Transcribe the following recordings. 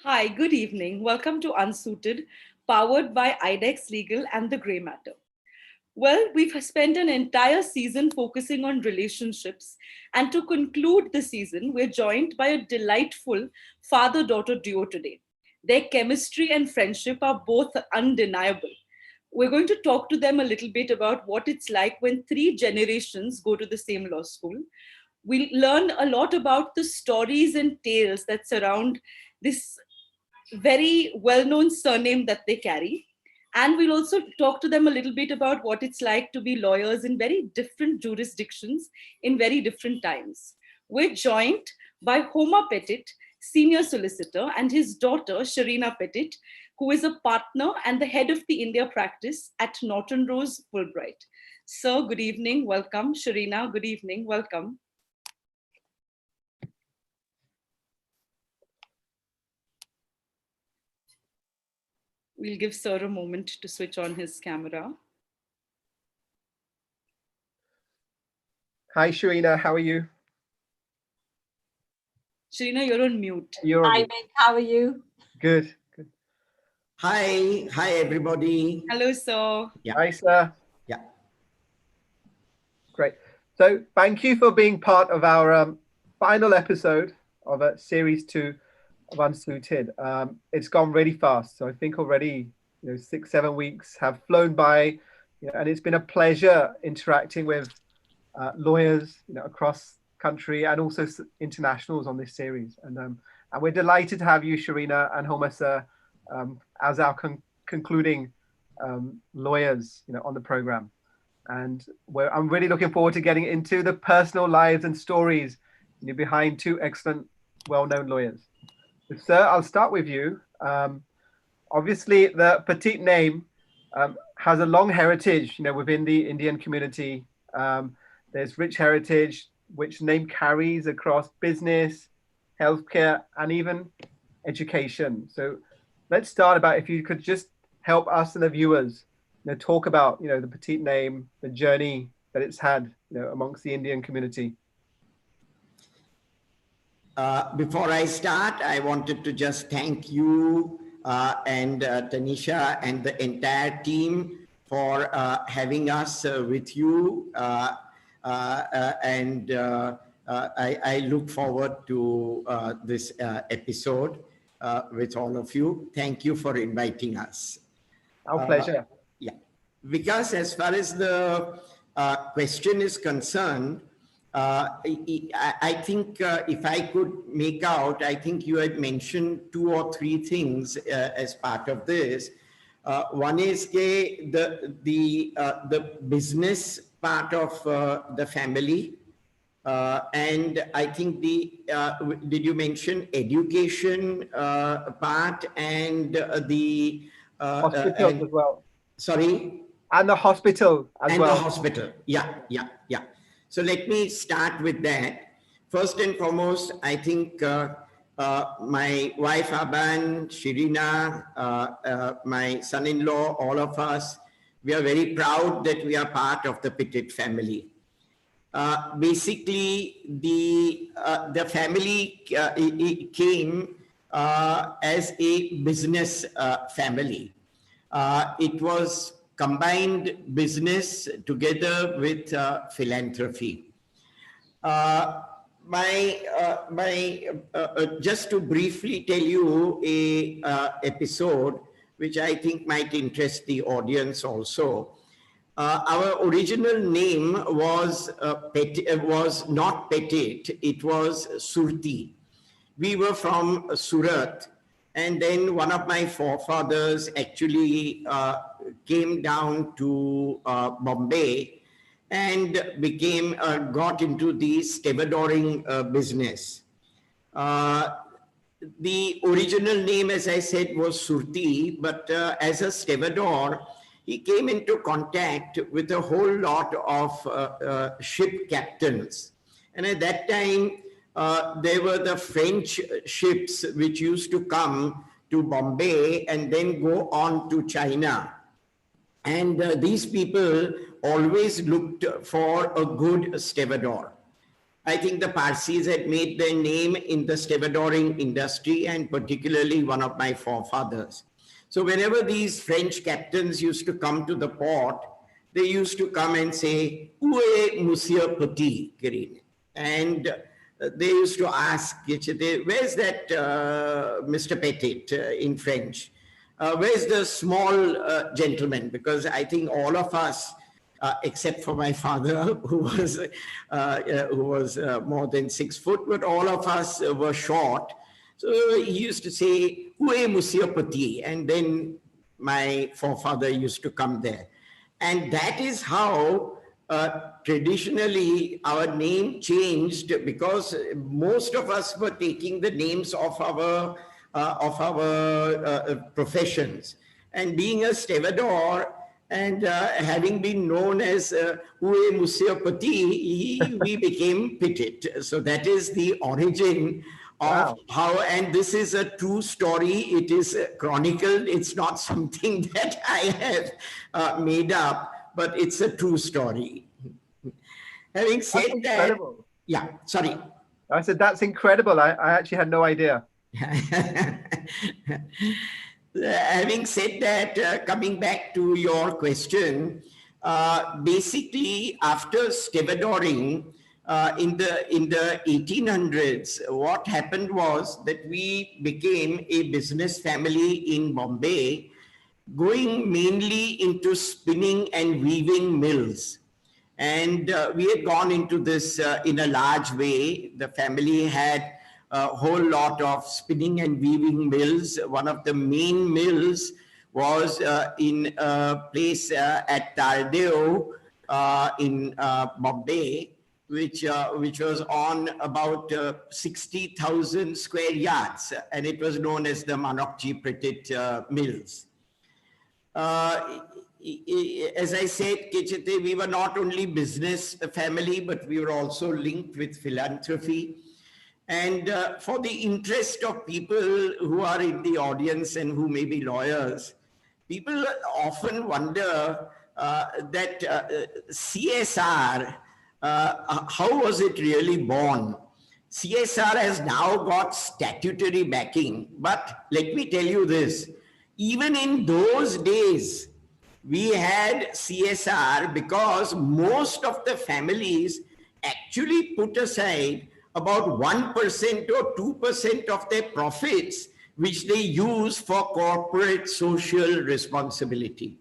Hi, good evening. Welcome to Unsuited, powered by IDEX Legal and The Grey Matter. Well, we've spent an entire season focusing on relationships, and to conclude the season, we're joined by a delightful father-daughter duo today. Their chemistry and friendship are both undeniable. We're going to talk to them a little bit about what it's like when three generations go to the same law school. We'll learn a lot about the stories and tales that surround this very well known surname that they carry. And we'll also talk to them a little bit about what it's like to be lawyers in very different jurisdictions in very different times. We're joined by Homa Petit, senior solicitor, and his daughter, Sherina Petit, who is a partner and the head of the India practice at Norton Rose Fulbright. Sir, good evening. Welcome. Sherina, good evening. Welcome. We'll give Sir a moment to switch on his camera. Hi, Sherina. How are you? Sherina, you're on mute. Hi, Mick. How are you? Good. Good. Hi, everybody. Hello, sir. Yeah. Hi, sir. Yeah. Great. So thank you for being part of our final episode of series 2 of Unsuited. It's gone really fast. So I think already 6-7 weeks have flown by, and it's been a pleasure interacting with lawyers across country and also internationals on this series. And we're delighted to have you, Sherina and Homa sir, as our concluding lawyers on the program. And I'm really looking forward to getting into the personal lives and stories behind two excellent, well-known lawyers. So, sir, I'll start with you. Obviously, the Petit name has a long heritage, within the Indian community. There's rich heritage, which name carries across business, healthcare, and even education. So let's start about if you could just help us and the viewers talk about the Petit name, the journey that it's had amongst the Indian community. Before I start, I wanted to just thank you and Tanisha and the entire team for having us with you. I look forward to this episode with all of you. Thank you for inviting us. Our pleasure. Yeah, because as far as the question is concerned, I think if I could make out, I think you had mentioned 2 or 3 things as part of this. One is the business part of the family, and I think did you mention education part and the hospital as well? Sorry. And the hospital as well. And the hospital. Yeah. So let me start with that. First and foremost, I think my wife Aban, Sherina, my son-in-law, all of us, we are very proud that we are part of the Petit family. Basically, the family came as a business family. It was combined business together with philanthropy. Just to briefly tell you a episode which I think might interest the audience also. Our original name was not Petit, it was Surti. We were from Surat. And then one of my forefathers actually came down to Bombay and got into the stevedoring business. The original name, as I said, was Surti, but as a stevedore, he came into contact with a whole lot of ship captains. And at that time, there were the French ships which used to come to Bombay and then go on to China. And these people always looked for a good stevedore. I think the Parsis had made their name in the stevedoring industry, and particularly one of my forefathers. So whenever these French captains used to come to the port, they used to come and say, "Où est Monsieur Petit?" And they used to ask, "Where's that Mr. Petit?" In French. Where's the small gentleman? Because I think all of us, except for my father, who was more than 6 foot, but all of us were short. So he used to say, "Où est Monsieur Petit?" And then my forefather used to come there. And that is how traditionally our name changed, because most of us were taking the names of our professions. And being a stevedore and having been known as "Où est Monsieur Petit," we became Petit. So that is the origin of how, and this is a true story. It is chronicled. It's not something that I have made up, but it's a true story. Having said that, yeah, sorry. I said, that's incredible. I actually had no idea. Having said that, coming back to your question, basically after stevedoring, in the 1800s, what happened was that we became a business family in Bombay, going mainly into spinning and weaving mills. And we had gone into this in a large way. The family had a whole lot of spinning and weaving mills. One of the main mills was in a place at Tardeo in Bombay, which was on about 60,000 square yards, and it was known as the Manokji Petit Mills. As I said, Kechete, we were not only business family, but we were also linked with philanthropy. And for the interest of people who are in the audience and who may be lawyers, people often wonder that CSR, how was it really born? CSR has now got statutory backing, but let me tell you this, even in those days, we had CSR because most of the families actually put aside about 1% or 2% of their profits, which they use for corporate social responsibility,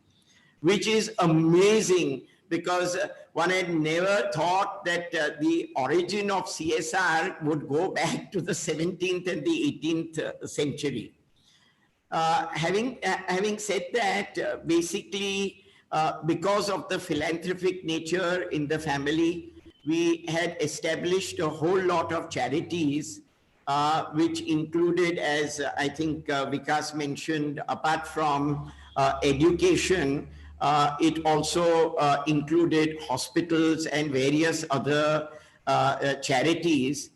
which is amazing, because one had never thought that the origin of CSR would go back to the 17th and the 18th century. Having said that, basically, because of the philanthropic nature in the family, we had established a whole lot of charities, which included, as I think Vikas mentioned, apart from education, it also included hospitals and various other charities.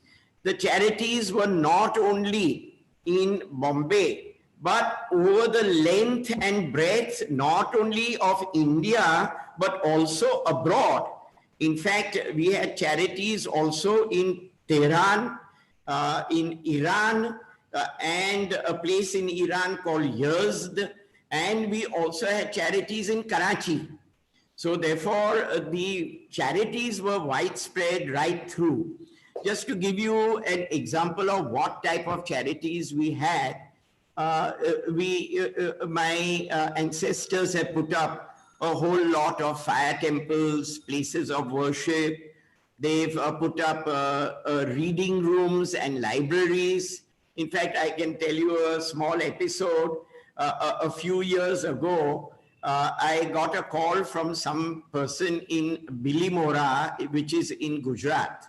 The charities were not only in Bombay, but over the length and breadth, not only of India, but also abroad. In fact, we had charities also in Tehran, in Iran, and a place in Iran called Yazd, and we also had charities in Karachi. So therefore, the charities were widespread right through. Just to give you an example of what type of charities we had, my ancestors have put up a whole lot of fire temples, places of worship. They've put up reading rooms and libraries. In fact, I can tell you a small episode. A few years ago, I got a call from some person in Bilimora, which is in Gujarat.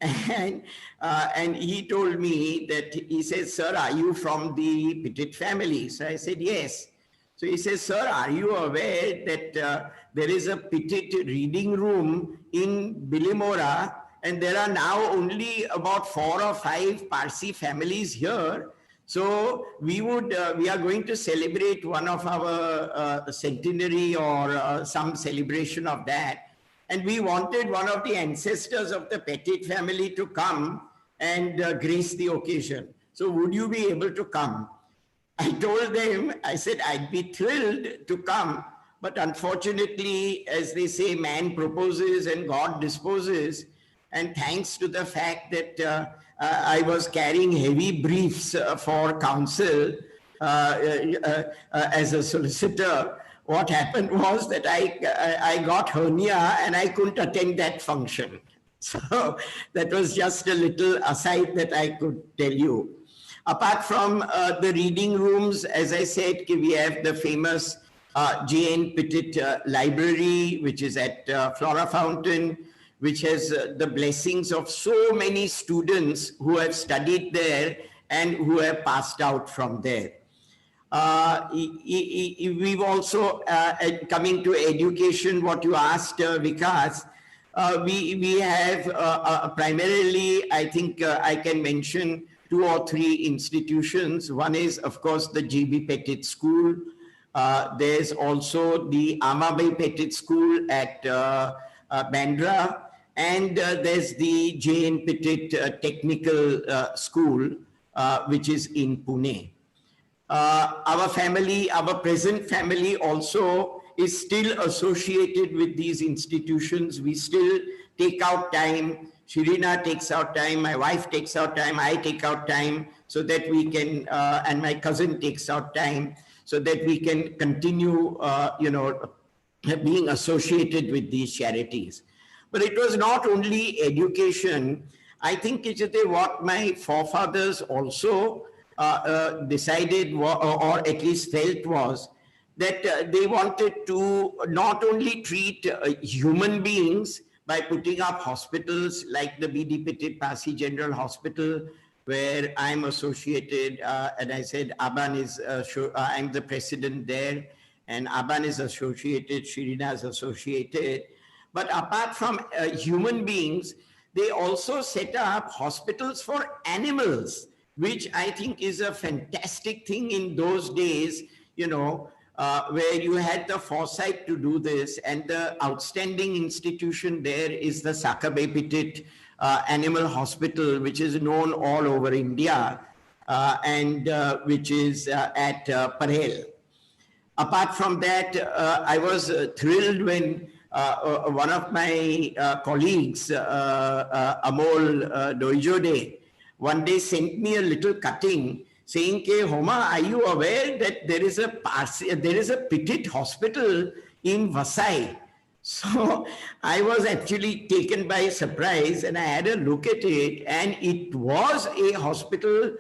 And he told me that, he says, "Sir, are you from the Petit family?" So I said, "Yes." So he says, "Sir, are you aware that there is a Petit reading room in Bilimora, and there are now only about 4 or 5 Parsi families here? So we are going to celebrate one of our centenary or some celebration of that. and we wanted one of the ancestors of the Petit family to come and grace the occasion. So would you be able to come? I told them, I said, I'd be thrilled to come, but unfortunately, as they say, man proposes and God disposes. And thanks to the fact that I was carrying heavy briefs for counsel as a solicitor, what happened was that I got hernia and I couldn't attend that function. So that was just a little aside that I could tell you. Apart from the reading rooms, as I said, we have the famous J.N. Petit library, which is at Flora Fountain, which has the blessings of so many students who have studied there and who have passed out from there. We've also, coming to education, what you asked, Vikas, we have primarily, I think I can mention 2 or 3 institutions. One is, of course, the G.B. Petit School. There's also the Homa Petit School at Bandra. And there's the J.N. Petit Technical School, which is in Pune. Our family, our present family also is still associated with these institutions. We still take out time. Sherina takes out time, my wife takes out time, I take out time so that we can, and my cousin takes out time so that we can continue, being associated with these charities. But it was not only education. I think it's what my forefathers also decided or at least felt was that they wanted to not only treat human beings by putting up hospitals like the B.D. Petit Pasi General Hospital, where I'm associated, and I said Aban is, I'm the president there, and Aban is associated, Sherina is associated. But apart from human beings, they also set up hospitals for animals, which I think is a fantastic thing in those days, where you had the foresight to do this. And the outstanding institution there is the Sakabe Petit Animal Hospital, which is known all over India, and which is at Parel. Apart from that, I was thrilled when one of my colleagues, Amol Doijode, one day sent me a little cutting saying, Homa, are you aware that there is a Petit hospital in Vasai? So I was actually taken by surprise and I had a look at it, and it was a hospital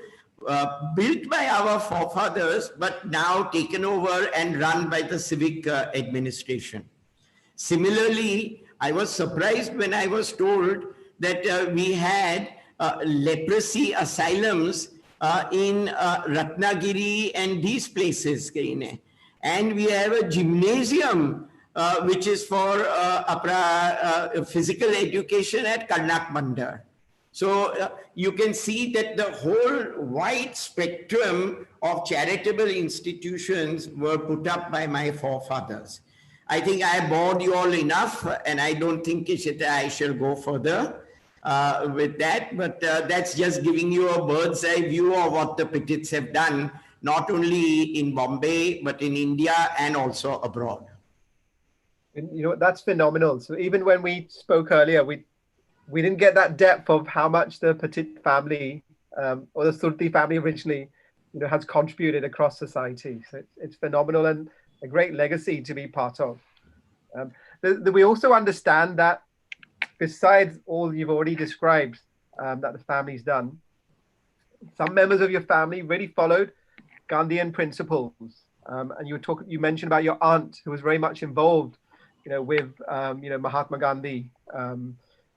built by our forefathers, but now taken over and run by the civic administration. Similarly, I was surprised when I was told that we had leprosy asylums in Ratnagiri and these places. And we have a gymnasium which is for physical education at Karnak Bandar. So you can see that the whole wide spectrum of charitable institutions were put up by my forefathers. I think I bored you all enough, and I don't think I shall go further with that, but that's just giving you a bird's eye view of what the Petits have done, not only in Bombay, but in India and also abroad. And that's phenomenal. So even when we spoke earlier, we didn't get that depth of how much the Petit family or the Surti family originally, has contributed across society. So it's phenomenal and a great legacy to be part of. We also understand that besides all you've already described that the family's done, some members of your family really followed Gandhian principles. And you mentioned about your aunt who was very much involved, with Mahatma Gandhi,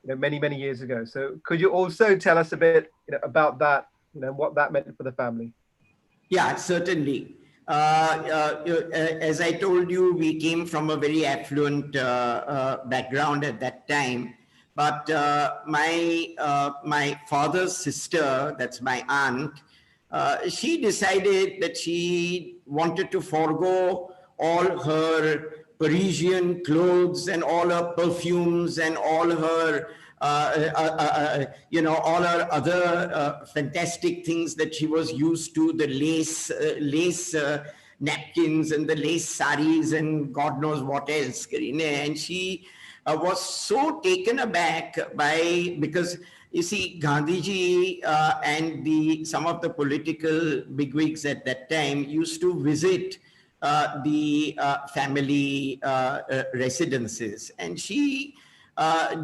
many years ago. So could you also tell us a bit about that, what that meant for the family? Yeah, certainly. As I told you, we came from a very affluent background at that time. But my father's sister, that's my aunt, she decided that she wanted to forego all her Parisian clothes and all her perfumes and all her, all her other fantastic things that she was used to, the lace napkins and the lace saris and God knows what else, Karine. And she was so taken aback because you see, Gandhiji and some of the political bigwigs at that time used to visit the family residences, and she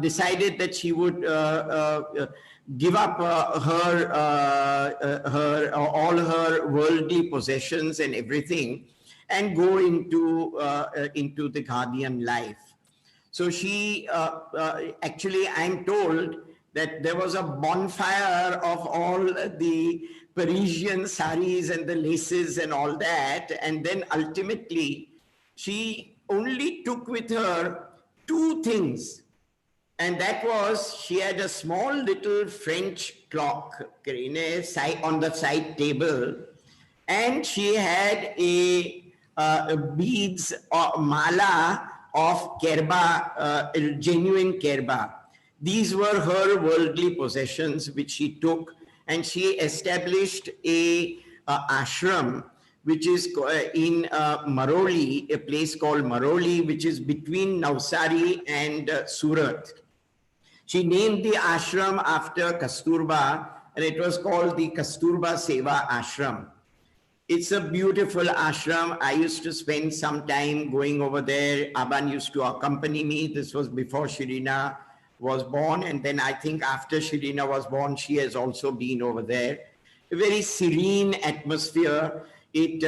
decided that she would give up all her worldly possessions and everything, and go into the Gandhian life. So she actually, I'm told that there was a bonfire of all the Parisian saris and the laces and all that. And then ultimately, she only took with her two things. And that was, she had a small little French clock, Karine, on the side table. And she had a beads or mala of kerba, genuine kerba. These were her worldly possessions, which she took, and she established a ashram, which is in Maroli, a place called Maroli, which is between Navsari and Surat. She named the ashram after Kasturba, and it was called the Kasturba Seva Ashram. It's a beautiful ashram. I used to spend some time going over there. Aban used to accompany me. This was before Sherina was born. And then I think after Sherina was born, she has also been over there. A very serene atmosphere. She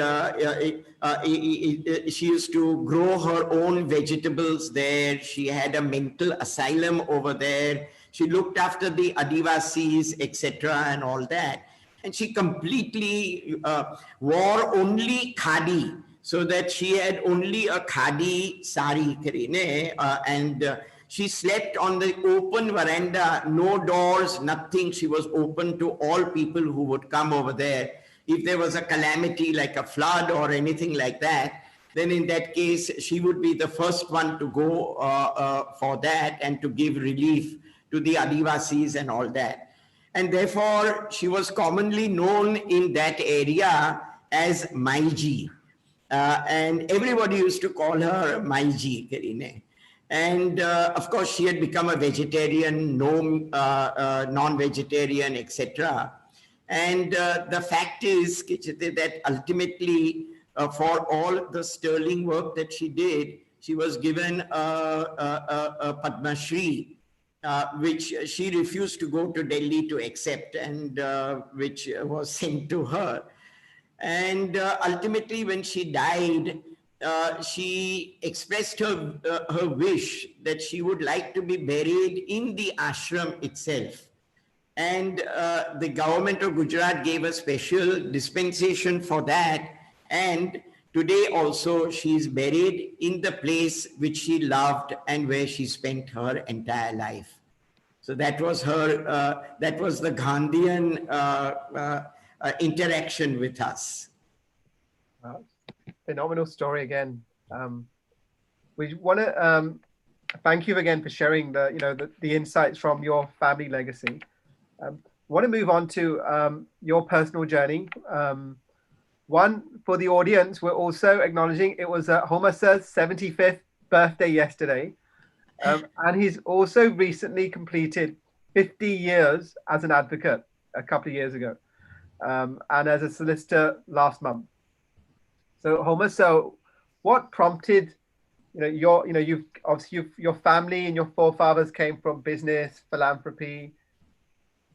used to grow her own vegetables there. She had a mental asylum over there. She looked after the Adivasis, etc. and all that. And she completely wore only khadi, so that she had only a khadi sari, Karine, and she slept on the open veranda, no doors, nothing. She was open to all people who would come over there. If there was a calamity like a flood or anything like that, then in that case, she would be the first one to go for that and to give relief to the Adivasis and all that. And therefore, she was commonly known in that area as Maiji. And everybody used to call her Maiji, Karine. And of course, she had become a vegetarian, non-vegetarian, etc. And the fact is that ultimately, for all the sterling work that she did, she was given a Padma Shri, which she refused to go to Delhi to accept, and which was sent to her. And ultimately, when she died, she expressed her wish that she would like to be buried in the ashram itself. And the government of Gujarat gave a special dispensation for that. And today also she is buried in the place which she loved and where she spent her entire life. So that was her, that was the Gandhian interaction with us. Phenomenal story again. We want to thank you again for sharing the insights from your family legacy. Want to move on to your personal journey. One, for the audience, we're also acknowledging it was Homa Sir's 75th birthday yesterday. And he's also recently completed 50 years as an advocate a couple of years ago, and as a solicitor last month. So Homa, so what prompted, your family and your forefathers came from business, philanthropy,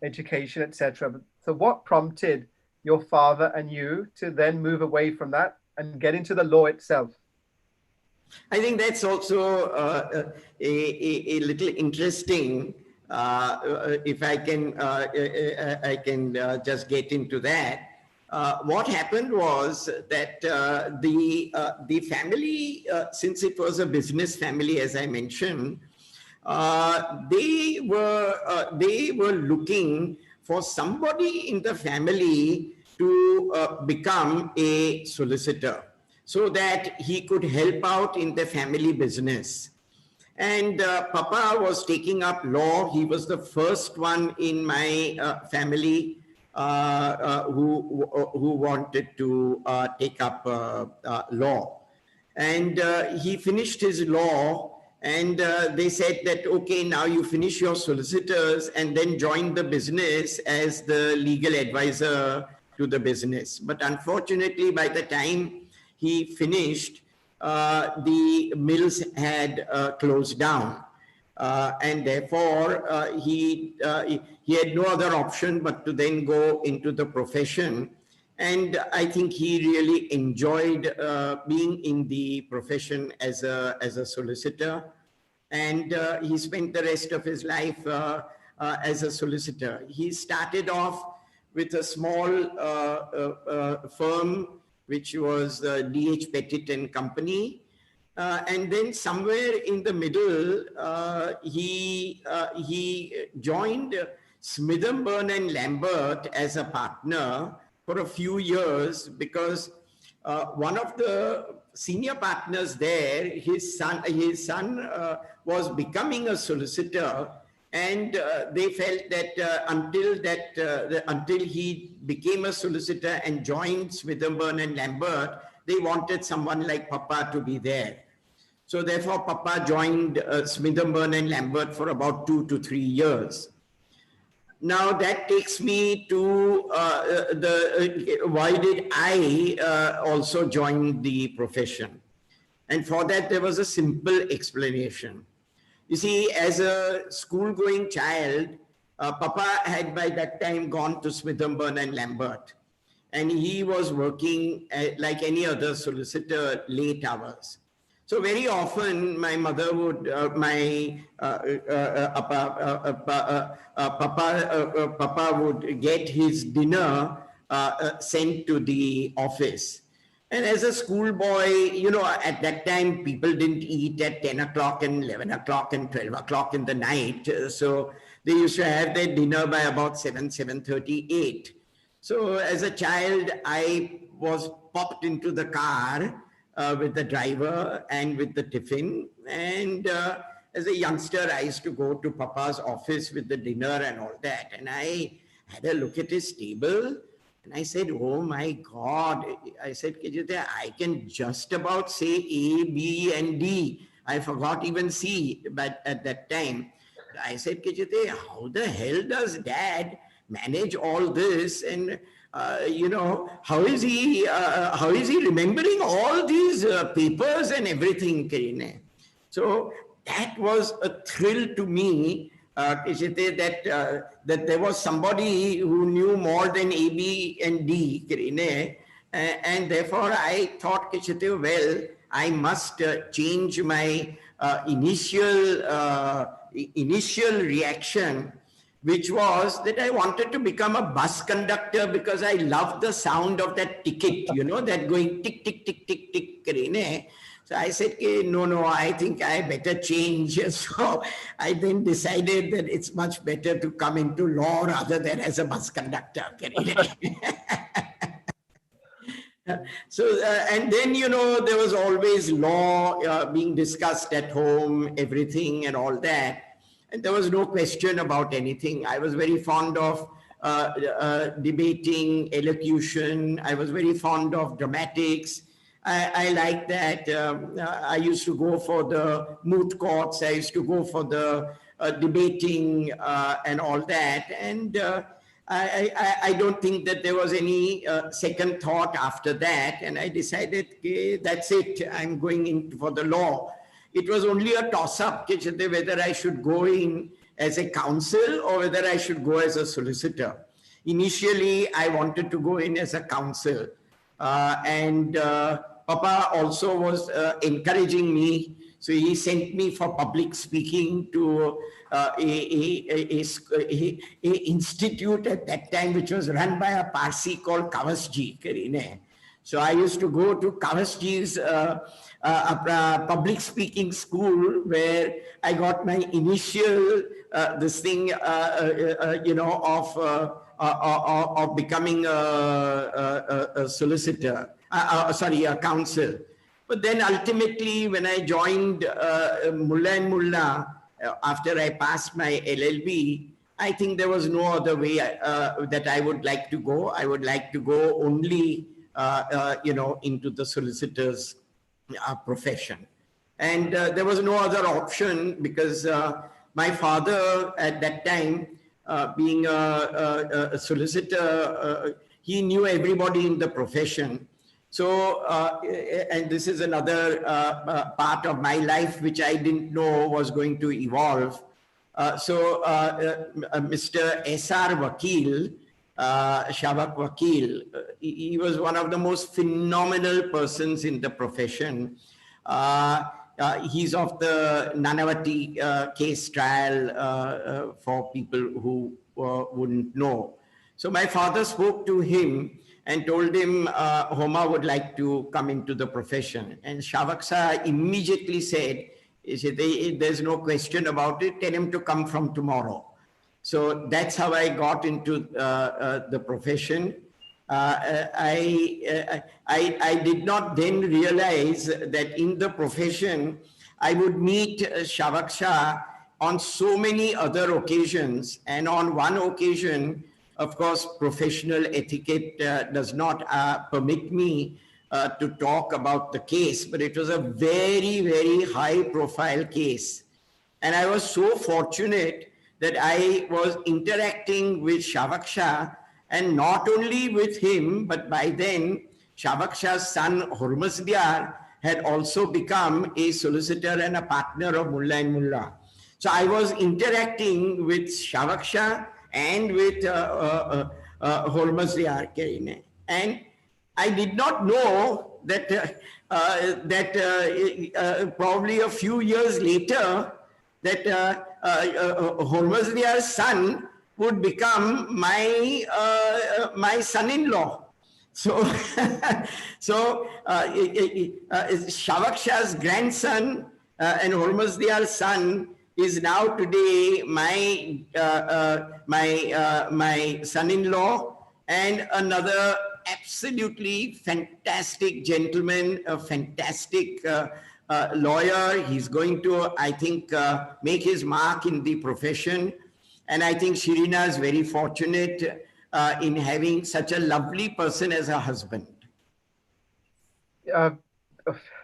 education, etc. So what prompted your father and you to then move away from that and get into the law itself? I think that's also a little interesting. If I can just get into that. What happened was that the family, since it was a business family, as I mentioned, they were looking for somebody in the family to become a solicitor. so that he could help out in the family business. And Papa was taking up law. He was the first one in my family who wanted to take up law. And he finished his law, and they said that, okay, now you finish your solicitors and then join the business as the legal advisor to the business. But unfortunately, by the time he finished, the mills had closed down. And therefore, he had no other option but to then go into the profession. And I think he really enjoyed being in the profession as a solicitor. And he spent the rest of his life as a solicitor. He started off with a small firm, which was D.H. Petit and Company. And then somewhere in the middle, he joined Smith-Burn and Lambert as a partner for a few years, because one of the senior partners there, his son was becoming a solicitor, and they felt that until he became a solicitor and joined Smith-Burn and Lambert, they wanted someone like Papa to be there. So therefore, Papa joined Smith-Burn and Lambert for about 2 to 3 years. Now that takes me to why did I also join the profession? And for that, there was a simple explanation. You see, as a school-going child, Papa had by that time gone to Smith-Burn and Lambert, and he was working like any other solicitor, late hours. So very often my mother would, Papa would get his dinner sent to the office. And as a schoolboy, you know, at that time, people didn't eat at 10 o'clock and 11 o'clock and 12 o'clock in the night. So they used to have their dinner by about 7:30, 8. So as a child, I was popped into the car with the driver and with the tiffin. And as a youngster, I used to go to Papa's office with the dinner and all that. And I had a look at his table. And I said, oh my God. I said, I can just about say A, B, and D. I forgot even C but at that time. I said, how the hell does Dad manage all this? And you know, how is he remembering all these papers and everything, Karine? So that was a thrill to me, that there was somebody who knew more than A, B, and D, Karine. And therefore I thought, well, I must change my initial reaction, which was that I wanted to become a bus conductor because I loved the sound of that ticket, you know, that going tick, tick, tick, tick, tick, Karine. So I said, no, I think I better change. So I then decided that it's much better to come into law rather than as a bus conductor. So, and then, you know, there was always law being discussed at home, everything and all that. And there was no question about anything. I was very fond of debating, elocution. I was very fond of dramatics. I like that. I used to go for the moot courts. I used to go for the debating and all that. And I don't think that there was any second thought after that. And I decided, okay, that's it. I'm going in for the law. It was only a toss-up, whether I should go in as a counsel or whether I should go as a solicitor. Initially, I wanted to go in as a counsel. Papa also was encouraging me. So he sent me for public speaking to a institute at that time, which was run by a Parsi called Kavasji, Karine. So I used to go to Kavasji's public speaking school, where I got my initial of becoming a solicitor, a counsel. But then ultimately, when I joined Mullah and Mullah, after I passed my LLB, I think there was no other way that I would like to go. I would like to go only, into the solicitor's profession. And there was no other option because my father at that time, being a solicitor, he knew everybody in the profession. So, and this is another part of my life which I didn't know was going to evolve. Mr. S.R. Vakil, Shavak Vakil, he was one of the most phenomenal persons in the profession. He's of the Nanavati case trial for people who wouldn't know. So my father spoke to him and told him Homa would like to come into the profession. And Shavak immediately said, there's no question about it, tell him to come from tomorrow. So that's how I got into the profession. I did not then realize that in the profession, I would meet Shavak Shah on so many other occasions. And on one occasion, of course, professional etiquette does not permit me to talk about the case, but it was a very, very high profile case. And I was so fortunate that I was interacting with Shavak Shah, and not only with him, but by then, Shavak Shah's son, Hormasdiar, had also become a solicitor and a partner of Mullah and Mullah. So I was interacting with Shavak Shah and with Hormasdiar. And I did not know that probably a few years later, that Hormasdiar's son would become my son-in-law. So, Shavak Shah's grandson and Hormasdiar's son is now today my son-in-law, and another absolutely fantastic gentleman, a fantastic lawyer. He's going to, I think, make his mark in the profession. And I think Sherina is very fortunate in having such a lovely person as her husband. A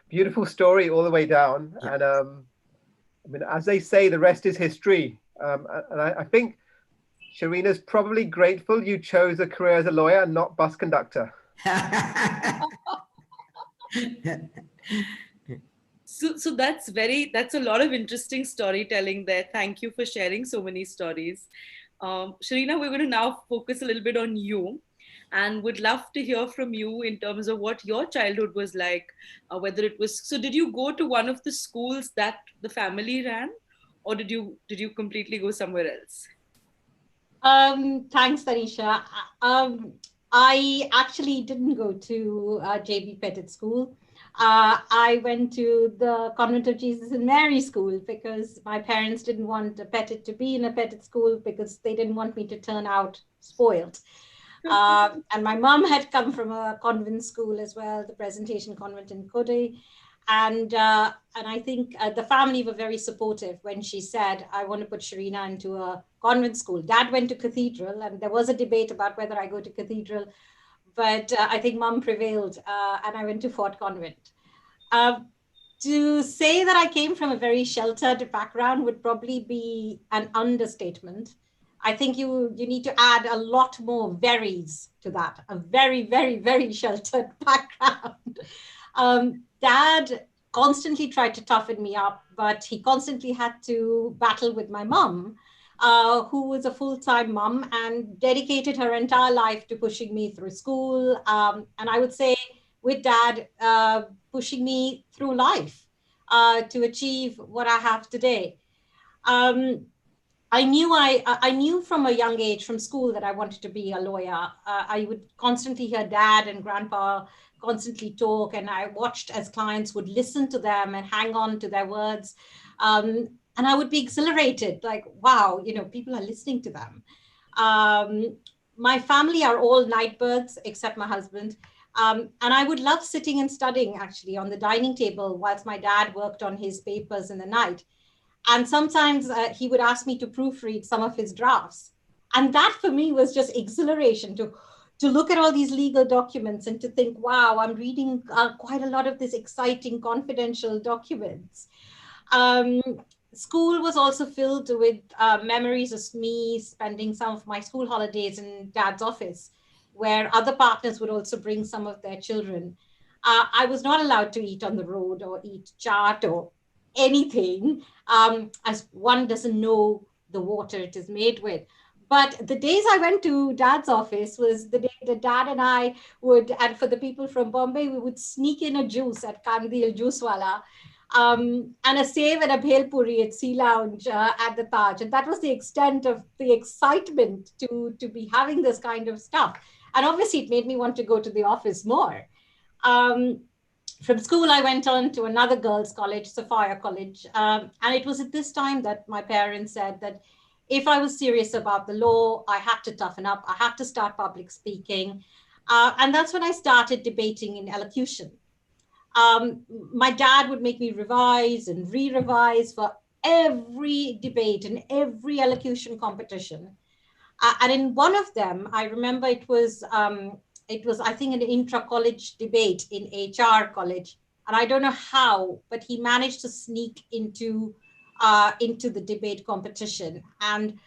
beautiful story all the way down. Yeah. And I mean, as they say, the rest is history. And I think Sherina's probably grateful you chose a career as a lawyer and not bus conductor. So that's a lot of interesting storytelling there. Thank you for sharing so many stories. Sherina, we're going to now focus a little bit on you, and would love to hear from you in terms of what your childhood was like, whether it was, so did you go to one of the schools that the family ran, or did you completely go somewhere else? Thanks, Tanisha. I actually didn't go to J.B. Petit School. I went to the Convent of Jesus and Mary School because my parents didn't want a Petit to be in a Petit school because they didn't want me to turn out spoiled. And my mom had come from a convent school as well, the Presentation Convent in Kodai. And I think the family were very supportive when she said, I want to put Sherina into a convent school. Dad went to Cathedral, and there was a debate about whether I go to Cathedral. But I think mom prevailed, and I went to Fort Convent. To say that I came from a very sheltered background would probably be an understatement. I think you need to add a lot more veries to that, a very, very, very sheltered background. Dad constantly tried to toughen me up, but he constantly had to battle with my mom, who was a full-time mom and dedicated her entire life to pushing me through school. And I would say with Dad, pushing me through life to achieve what I have today. I knew from a young age from school that I wanted to be a lawyer. I would constantly hear Dad and Grandpa constantly talk, and I watched as clients would listen to them and hang on to their words. And I would be exhilarated, like, wow, people are listening to them. My family are all night birds except my husband. And I would love sitting and studying actually on the dining table whilst my dad worked on his papers in the night. And sometimes he would ask me to proofread some of his drafts. And that for me was just exhilaration to look at all these legal documents and to think, wow, I'm reading quite a lot of these exciting confidential documents. Um, School was also filled with memories of me spending some of my school holidays in dad's office, where other partners would also bring some of their children. I was not allowed to eat on the road or eat chaat or anything, as one doesn't know the water it is made with. But the days I went to dad's office was the day that dad and I would, and for the people from Bombay, we would sneak in a juice at Kandil Juicewala, and a save and a bhel puri at Sea Lounge at the Taj. And that was the extent of the excitement to be having this kind of stuff. And obviously it made me want to go to the office more. From school, I went on to another girls' college, Sophia College. And it was at this time that my parents said that if I was serious about the law, I had to toughen up. I had to start public speaking. And that's when I started debating in elocution. My dad would make me revise and re-revise for every debate and every elocution competition. And in one of them, I remember it was, I think, an intra-college debate in HR college. And I don't know how, but he managed to sneak into the debate competition. And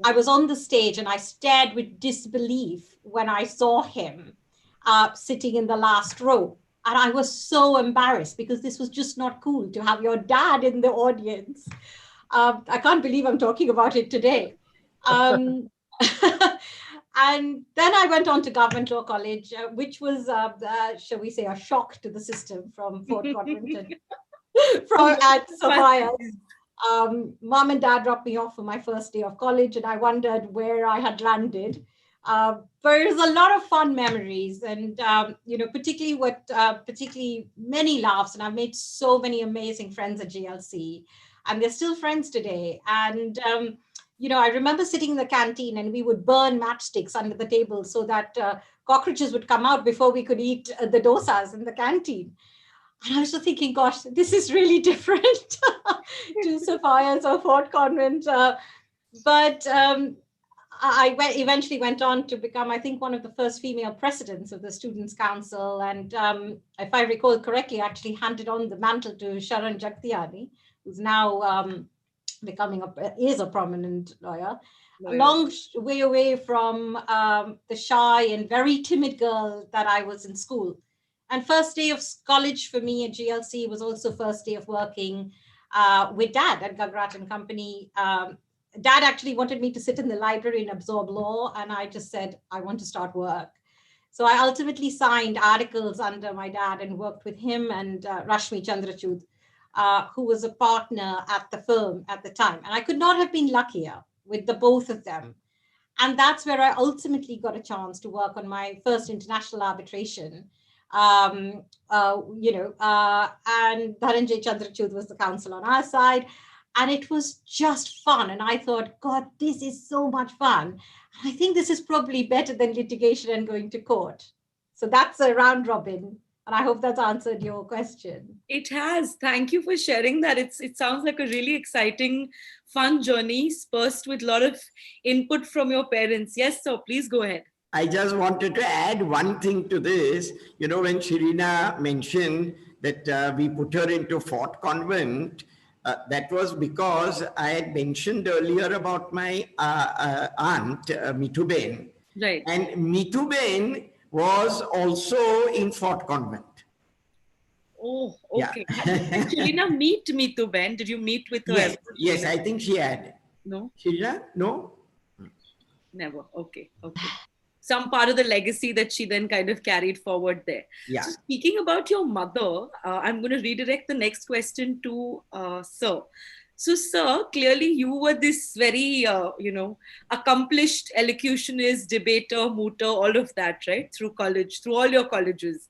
I was on the stage and I stared with disbelief when I saw him sitting in the last row. And I was so embarrassed because this was just not cool to have your dad in the audience. I can't believe I'm talking about it today. And then I went on to Government Law College, which was, shall we say, a shock to the system from Fort Codrington, from at Sophia. Mom and dad dropped me off for my first day of college, and I wondered where I had landed. There's a lot of fun memories, and particularly many laughs. And I've made so many amazing friends at GLC, and they're still friends today. And I remember sitting in the canteen, and we would burn matchsticks under the table so that cockroaches would come out before we could eat the dosas in the canteen. And I was just thinking, gosh, this is really different to Sophia's or Fort Convent. But I eventually went on to become, I think, one of the first female presidents of the Students' Council. And if I recall correctly, I actually handed on the mantle to Sharan Jagtiani, who's now is a prominent lawyer. A long way away from the shy and very timid girl that I was in school. And first day of college for me at GLC was also first day of working with Dad at Gagrat and Company. Dad actually wanted me to sit in the library and absorb law, and I just said, I want to start work. So I ultimately signed articles under my dad and worked with him and Rashmi Chandrachud, who was a partner at the firm at the time. And I could not have been luckier with the both of them. And that's where I ultimately got a chance to work on my first international arbitration. And Dhananjay Chandrachud was the counsel on our side. And it was just fun. And I thought, God, this is so much fun. I think this is probably better than litigation and going to court. So that's a round robin. And I hope that's answered your question. It has. Thank you for sharing that. It sounds like a really exciting, fun journey, spurred with a lot of input from your parents. Yes, sir, please go ahead. I just wanted to add one thing to this. When Sherina mentioned that we put her into Fort Convent, that was because I had mentioned earlier about my aunt, Mithuben. Right. And Mithuben was also in Fort Convent. Oh, okay. Yeah. Did Sherina meet Mithuben? Did you meet with her? Yes, I think she had. No? Sherina? No? Never. Okay. Some part of the legacy that she then kind of carried forward there. Yeah. So speaking about your mother, I'm going to redirect the next question to Sir. So, sir, clearly you were this very, accomplished elocutionist, debater, mooter, all of that, right? Through college, through all your colleges.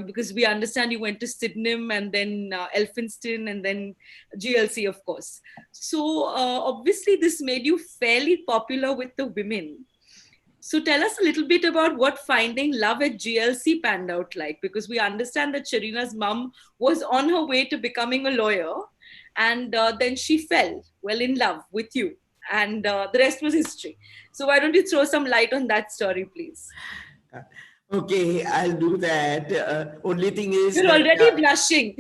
Because we understand you went to Sydenham and then Elphinstone and then GLC, of course. So, obviously, this made you fairly popular with the women. So tell us a little bit about what finding love at GLC panned out like, because we understand that Sherina's mum was on her way to becoming a lawyer, and then she fell well in love with you, and the rest was history. So why don't you throw some light on that story, please? Okay, I'll do that. Only thing is You're that already blushing.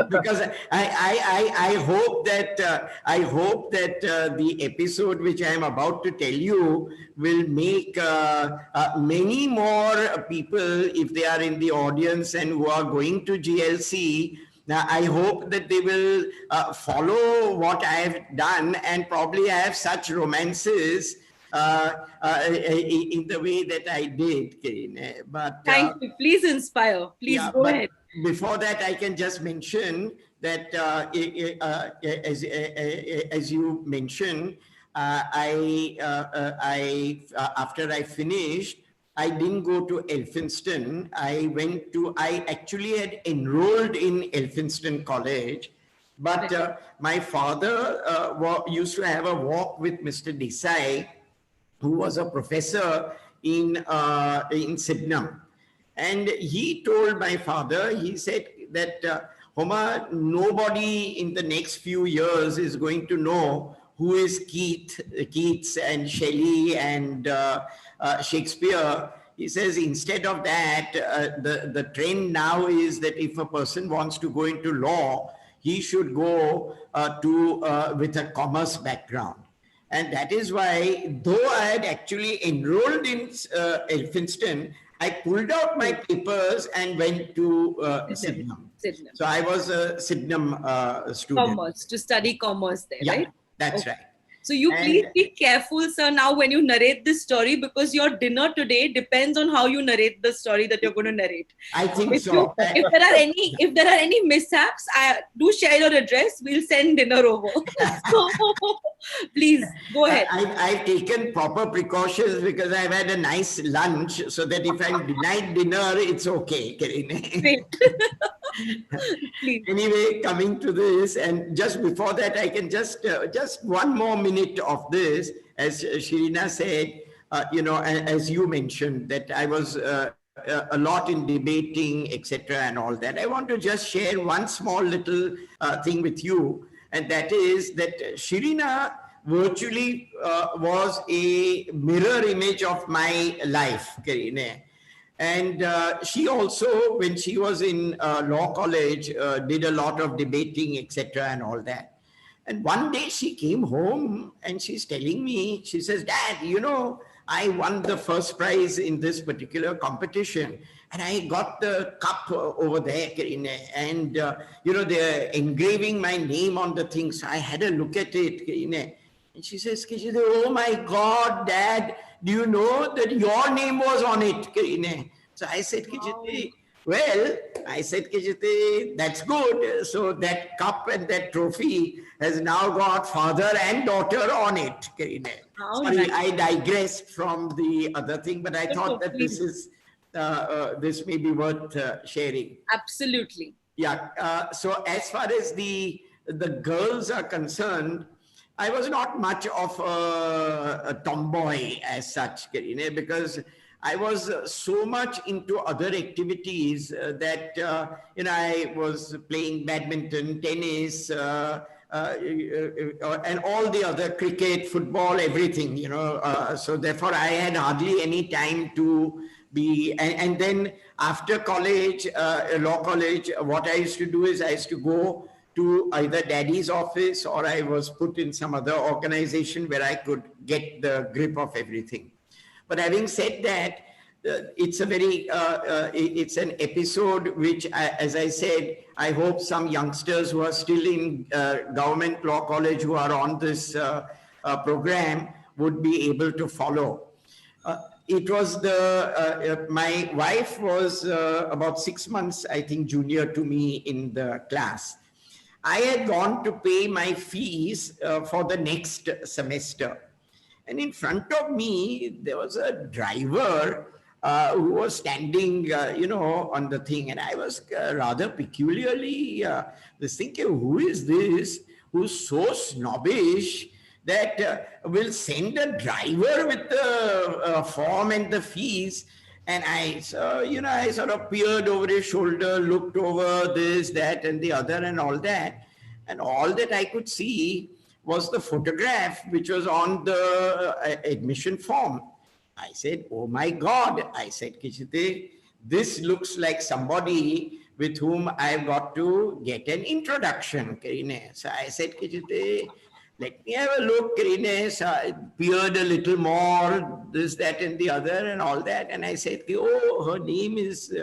because I hope that the episode which I am about to tell you will make many more people, if they are in the audience and who are going to GLC. Now, I hope that they will follow what I have done, and probably have such romances in the way that I did, Kirin. But Thank you. Please inspire. Please yeah, go but ahead. before that, I can just mention that as you mentioned, after I finished, I didn't go to Elphinstone. I actually had enrolled in Elphinstone College, but my father used to have a walk with Mr. Desai, who was a professor in Sydenham. And he told my father, he said that, Homa, nobody in the next few years is going to know who is Keats and Shelley and Shakespeare. He says, instead of that, the trend now is that if a person wants to go into law, he should go with a commerce background. And that is why, though I had actually enrolled in Elphinstone, I pulled out my papers and went to Sydenham. So I was a Sydenham student. Commerce, to study commerce there, Yeah, right? that's Okay. right. So you please be careful, sir, now when you narrate this story, because your dinner today depends on how you narrate the story that you're going to narrate. I think so. If there are any mishaps, do share your address. We'll send dinner over. So please go ahead. I've taken proper precautions because I've had a nice lunch, so that if I'm denied dinner, it's okay. Great. Please. Anyway, coming to this, and just before that, I can just one more minute of this, as Sherina said, as you mentioned, that I was a lot in debating, etc., and all that. I want to just share one small little thing with you, and that is that Sherina virtually was a mirror image of my life, Karine. And she also, when she was in law college, did a lot of debating, etc., and all that. And one day she came home and she's telling me, she says, Dad, I won the first prize in this particular competition. And I got the cup over there, and, they're engraving my name on the thing. So I had a look at it, and she says, oh my God, Dad, do you know that your name was on it? So I said, well, that's good. So that cup and that trophy has now got father and daughter on it. Sorry, I digressed from the other thing, but I thought that this may be worth sharing. Absolutely. Yeah. So as far as the girls are concerned, I was not much of a tomboy as such, because I was so much into other activities that, I was playing badminton, tennis, and all the other cricket, football, everything, so therefore I had hardly any time to be, and then after college, law college, what I used to do is I used to go to either daddy's office, or I was put in some other organization where I could get the grip of everything. But having said that, it's a very, it's an episode which, as I said, I hope some youngsters who are still in government law college who are on this program would be able to follow. It was my wife was about 6 months, I think, junior to me in the class. I had gone to pay my fees for the next semester. And in front of me, there was a driver who was standing, on the thing. And I was rather peculiarly thinking, who is this who's so snobbish that will send a driver with the form and the fees. And I sort of peered over his shoulder, looked over this, that, and the other, and all that. And all that I could see was the photograph which was on the admission form. I said, oh my God. I said, Kichite, this looks like somebody with whom I've got to get an introduction. So I said, Kichite, let me have a look, Karine. So I peered a little more, this, that, and the other, and all that. And I said, oh, her name is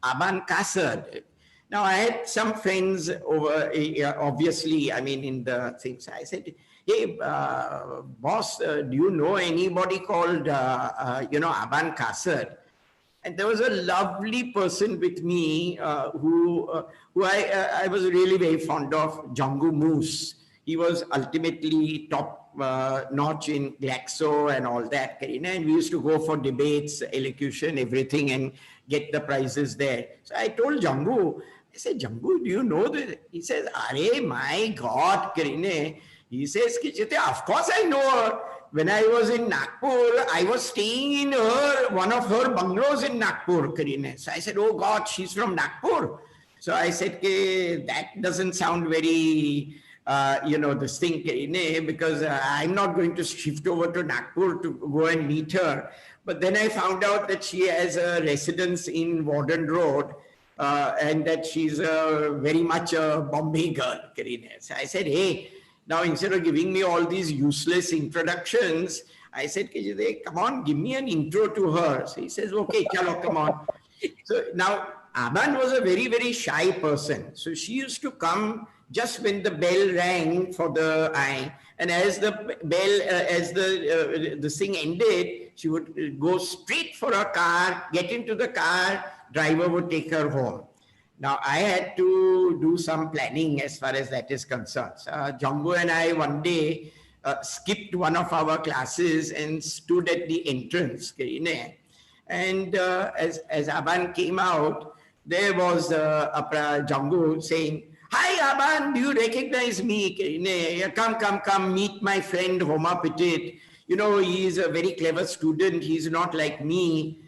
Aban Kasad. Now, I had some friends over, obviously, I mean, in the things. I said, hey, boss, do you know anybody called, Aban Kasad? And there was a lovely person with me who I was really very fond of, Jangu Moose. He was ultimately top notch in Glaxo and all that, Karina. And we used to go for debates, elocution, everything, and get the prizes there. So I told Jangu, I said, Jangu, do you know this? He says, Are, my God, Karina. He says, of course I know her. When I was in Nagpur, I was staying in one of her bungalows in Nagpur, Karina. So I said, oh God, she's from Nagpur. So I said, that doesn't sound very... this thing, because I'm not going to shift over to Nagpur to go and meet her. But then I found out that she has a residence in Warden Road and that she's very much a Bombay girl. So I said, hey, now instead of giving me all these useless introductions, I said, come on, give me an intro to her. So he says, okay, chalo, come on. So now Aban was a very, very shy person. So she used to come just when the bell rang for the eye, and as the bell, the thing ended, she would go straight for her car, get into the car, driver would take her home. Now, I had to do some planning as far as that is concerned. Jumbo and I one day skipped one of our classes and stood at the entrance. And as Aban came out, there was Jumbo saying, hi, Aban, do you recognize me? Come, meet my friend Homa Petit. You know, he's a very clever student. He's not like me.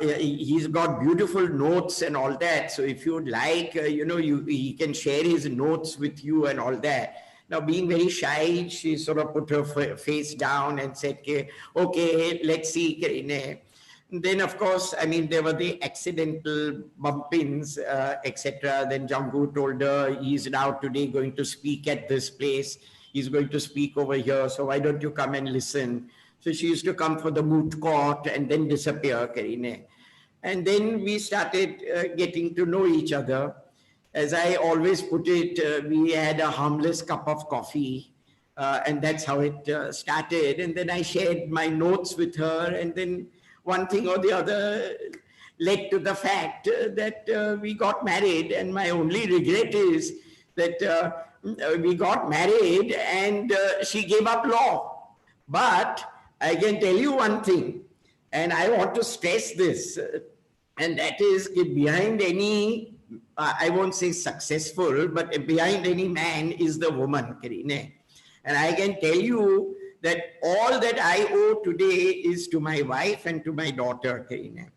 He's got beautiful notes and all that. So if you'd like, he can share his notes with you and all that. Now, being very shy, she sort of put her face down and said, okay, let's see. Then, of course, I mean, there were the accidental bump-ins, etc. Then Jangu told her, he's now today going to speak at this place. He's going to speak over here. So why don't you come and listen? So she used to come for the moot court and then disappear, Karine. And then we started getting to know each other. As I always put it, we had a harmless cup of coffee. And that's how it started. And then I shared my notes with her. And then one thing or the other led to the fact that we got married. And my only regret is that we got married and she gave up law. But I can tell you one thing, and I want to stress this, and that is behind any, I won't say successful, but behind any man is the woman, Karine. And I can tell you that all that I owe today is to my wife and to my daughter, Karine.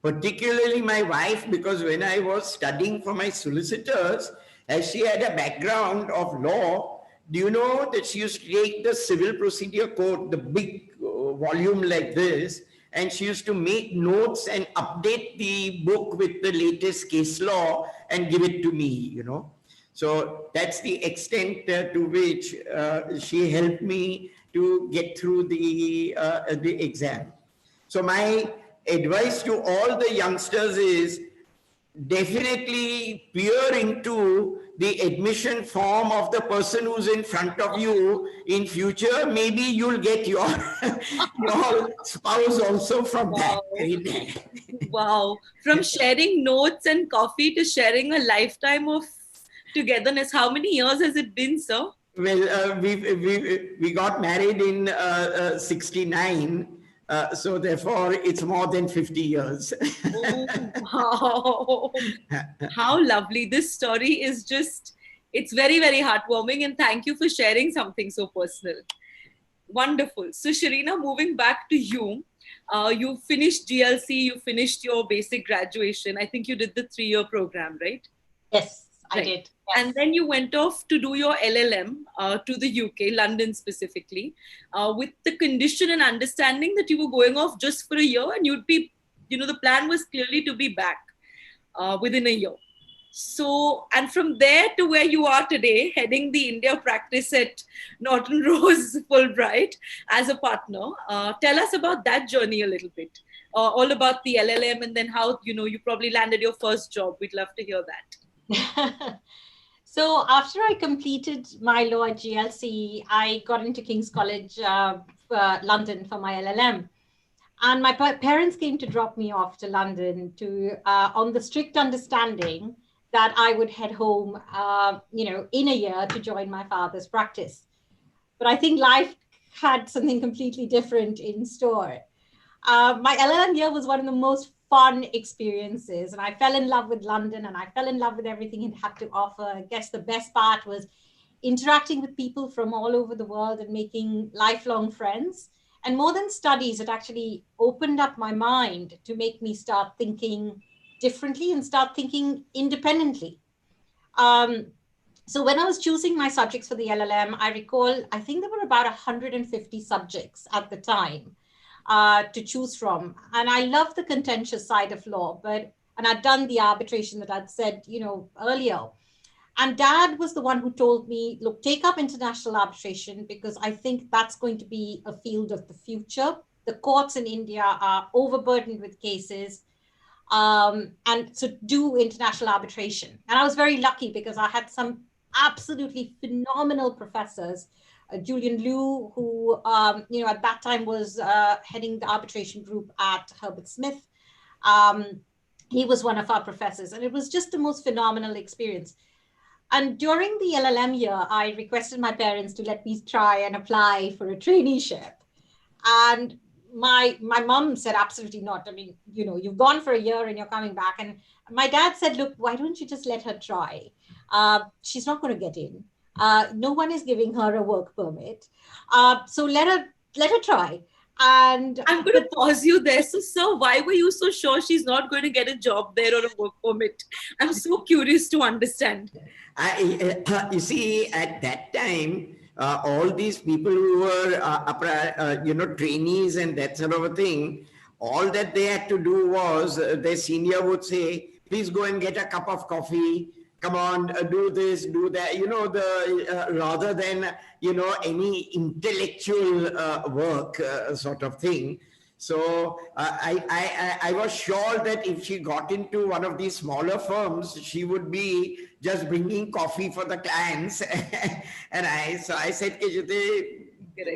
Particularly my wife, because when I was studying for my solicitors, as she had a background of law, do you know that she used to take the Civil Procedure Code, the big volume like this, and she used to make notes and update the book with the latest case law and give it to me, So that's the extent to which she helped me to get through the exam. So my advice to all the youngsters is definitely peer into the admission form of the person who's in front of you. In future, maybe you'll get your, your spouse also from Wow. that. Wow. From sharing notes and coffee to sharing a lifetime of togetherness. How many years has it been, sir? Well, we got married in 69. So therefore, it's more than 50 years. Oh, wow. How lovely. This story is just It's very, very heartwarming, and thank you for sharing something so personal. Wonderful. So, Sherina, moving back to you, you finished GLC, you finished your basic graduation. I think you did the 3-year program, right? Yes, I Right. did. And Yes. then you went off to do your LLM to the UK, London specifically, with the condition and understanding that you were going off just for a year and you'd be, the plan was clearly to be back within a year. So, and from there to where you are today, heading the India practice at Norton Rose Fulbright as a partner, tell us about that journey a little bit. All about the LLM and then how, you probably landed your first job. We'd love to hear that. So after I completed my law at GLC, I got into King's College, London for my LLM. And my parents came to drop me off to London on the strict understanding that I would head home, in a year to join my father's practice. But I think life had something completely different in store. My LLM year was one of the most fun experiences, and I fell in love with London, and I fell in love with everything it had to offer. I guess the best part was interacting with people from all over the world and making lifelong friends. And more than studies, it actually opened up my mind to make me start thinking differently and start thinking independently. So when I was choosing my subjects for the LLM, I recall, I think there were about 150 subjects at the time to choose from. And I love the contentious side of law, and I'd done the arbitration that I'd said, earlier. And Dad was the one who told me, look, take up international arbitration because I think that's going to be a field of the future. The courts in India are overburdened with cases. And so do international arbitration. And I was very lucky because I had some absolutely phenomenal professors. Julian Liu, who, at that time was heading the arbitration group at Herbert Smith. He was one of our professors, and it was just the most phenomenal experience. And during the LLM year, I requested my parents to let me try and apply for a traineeship. And my mom said, absolutely not. I mean, you've gone for a year and you're coming back. And my dad said, look, why don't you just let her try? She's not going to get in. No one is giving her a work permit. So let her try. And I'm going to pause you there. So, sir, why were you so sure she's not going to get a job there or a work permit? I'm so curious to understand. You see, at that time, all these people who were, trainees and that sort of a thing, all that they had to do was their senior would say, please go and get a cup of coffee. Come on, do this, do that, rather than, any intellectual work sort of thing. So I was sure that if she got into one of these smaller firms, she would be just bringing coffee for the clients. And I said,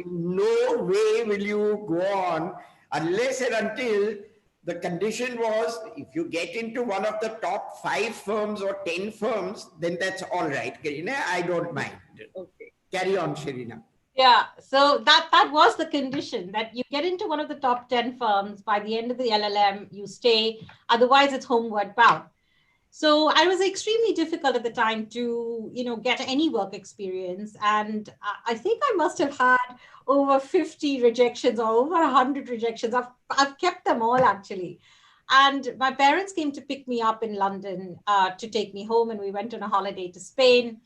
no way will you go on unless and until the condition was if you get into one of the top 5 firms or 10 firms, then that's all right, Karina. I don't mind. Okay. Carry on, Sherina. Yeah, so that was the condition, that you get into one of the top 10 firms by the end of the LLM, you stay, otherwise it's homeward bound. So I was extremely difficult at the time to, get any work experience. And I think I must have had over 50 rejections or over 100 rejections. I've kept them all actually. And my parents came to pick me up in London to take me home, and we went on a holiday to Spain.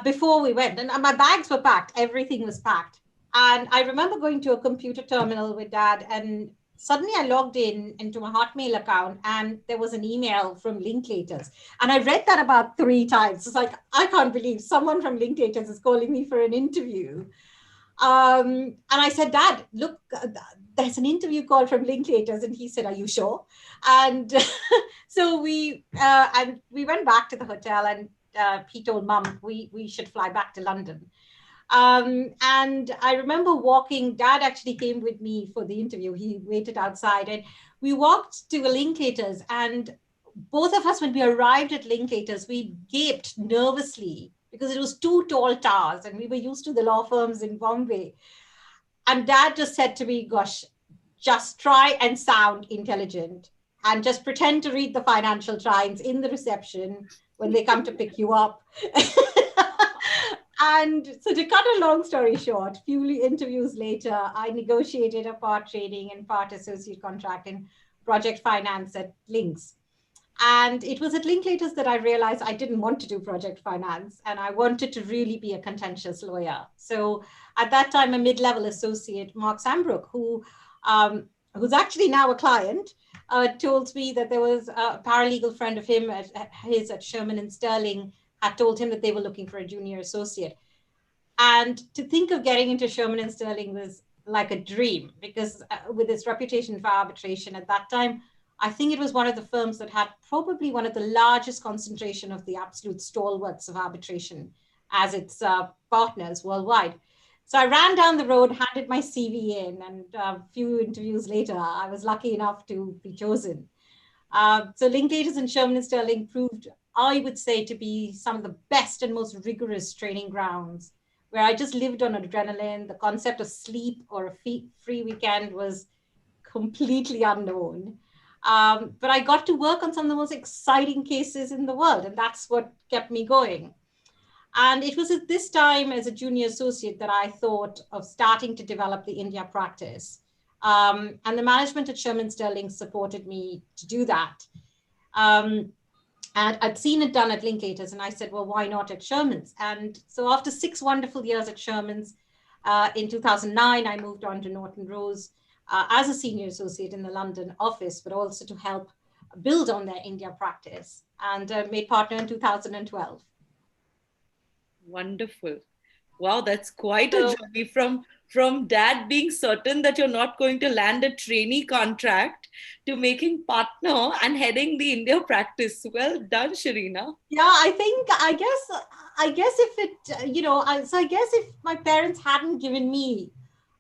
Before we went, and my bags were packed, everything was packed. And I remember going to a computer terminal with Dad, and suddenly I logged into my Hotmail account, and there was an email from Linklaters. And I read that about 3 times. It's like, I can't believe someone from Linklaters is calling me for an interview. And I said, Dad, look, there's an interview call from Linklaters. And he said, are you sure? And so we went back to the hotel, and he told Mum, we should fly back to London. And I remember walking, Dad actually came with me for the interview. He waited outside, and we walked to a Linklaters, and both of us, when we arrived at Linklaters, we gaped nervously because it was 2 tall towers, and we were used to the law firms in Bombay. And Dad just said to me, gosh, just try and sound intelligent and just pretend to read the Financial Times in the reception. when they come to pick you up. And so to cut a long story short, few interviews later, I negotiated a part trading and part associate contract in project finance at Links. And it was at Linklaters that I realized I didn't want to do project finance, and I wanted to really be a contentious lawyer. So at that time, a mid-level associate, Mark Sambrook, who's actually now a client, told me that there was a paralegal friend of him at Sherman and Sterling had told him that they were looking for a junior associate. And to think of getting into Sherman and Sterling was like a dream, because with its reputation for arbitration at that time, I think it was one of the firms that had probably one of the largest concentration of the absolute stalwarts of arbitration as its partners worldwide. So I ran down the road, handed my CV in, and a few interviews later, I was lucky enough to be chosen. So Linklaters and Sherman and Sterling proved, I would say, to be some of the best and most rigorous training grounds, where I just lived on adrenaline. The concept of sleep or a free weekend was completely unknown. But I got to work on some of the most exciting cases in the world, and that's what kept me going. And it was at this time as a junior associate that I thought of starting to develop the India practice. And the management at Sherman Sterling supported me to do that. And I'd seen it done at Linklaters, and I said, well, why not at Sherman's? And so after 6 wonderful years at Sherman's, in 2009, I moved on to Norton Rose as a senior associate in the London office, but also to help build on their India practice, and made partner in 2012. Wonderful. Wow, that's quite a journey from dad being certain that you're not going to land a trainee contract to making partner and heading the India practice. Well done, Sherina. Yeah, I guess if it, so I guess if my parents hadn't given me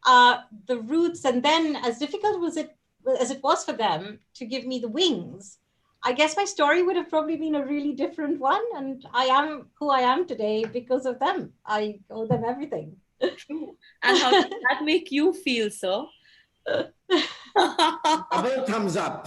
the roots, and then as difficult as it was for them to give me the wings, I guess my story would have probably been a really different one. And I am who I am today because of them. I owe them everything. True. And how does that make you feel, sir? Double thumbs up.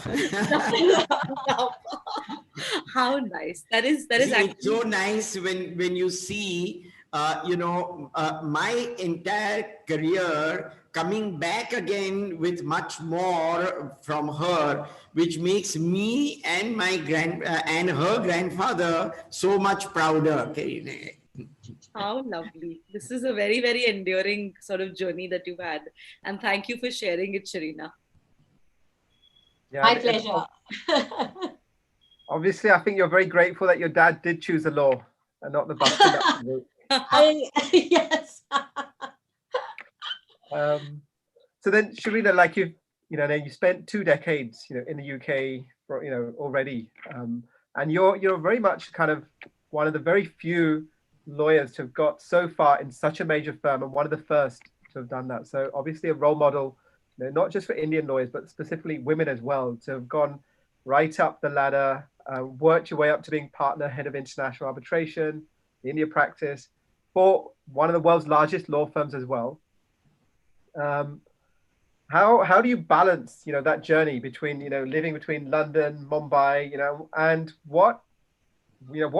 How nice. That is actually, it's so nice when you see my entire career coming back again with much more from her, which makes me and my and her grandfather so much prouder. How lovely. This is a very, very enduring sort of journey that you've had. And thank you for sharing it, Sherina. Yeah, my pleasure. Obviously, I think you're very grateful that your dad did choose the law and not the busted up route. Yes. So then, Sherina, like you spent 2 decades, in the UK, already, and you're very much kind of one of the very few lawyers to have got so far in such a major firm, and one of the first to have done that. So obviously a role model, not just for Indian lawyers, but specifically women as well, to have gone right up the ladder, worked your way up to being partner, head of international arbitration, the India practice, for one of the world's largest law firms as well. How do you balance, that journey between, living between London, Mumbai, and what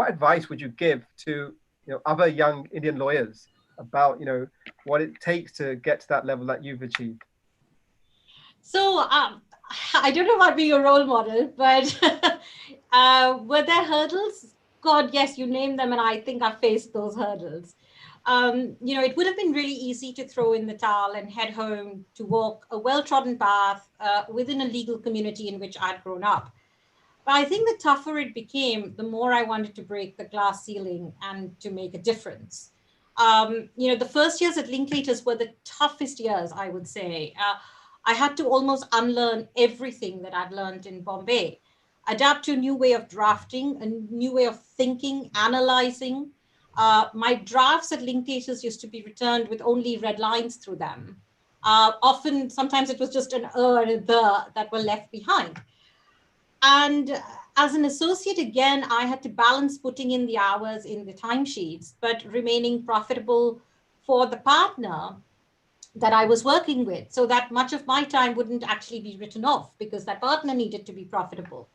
advice would you give to, other young Indian lawyers about, what it takes to get to that level that you've achieved? So I don't know about being a role model, but were there hurdles? God, yes, you name them, and I think I've faced those hurdles. It would have been really easy to throw in the towel and head home to walk a well-trodden path within a legal community in which I'd grown up. But I think the tougher it became, the more I wanted to break the glass ceiling and to make a difference. The first years at Linklaters were the toughest years, I would say. I had to almost unlearn everything that I'd learned in Bombay, adapt to a new way of drafting, a new way of thinking, analyzing. My drafts at Linklaters used to be returned with only red lines through them. Sometimes it was just an and a the that were left behind. And as an associate, again, I had to balance putting in the hours in the timesheets, but remaining profitable for the partner that I was working with, so that much of my time wouldn't actually be written off because that partner needed to be profitable.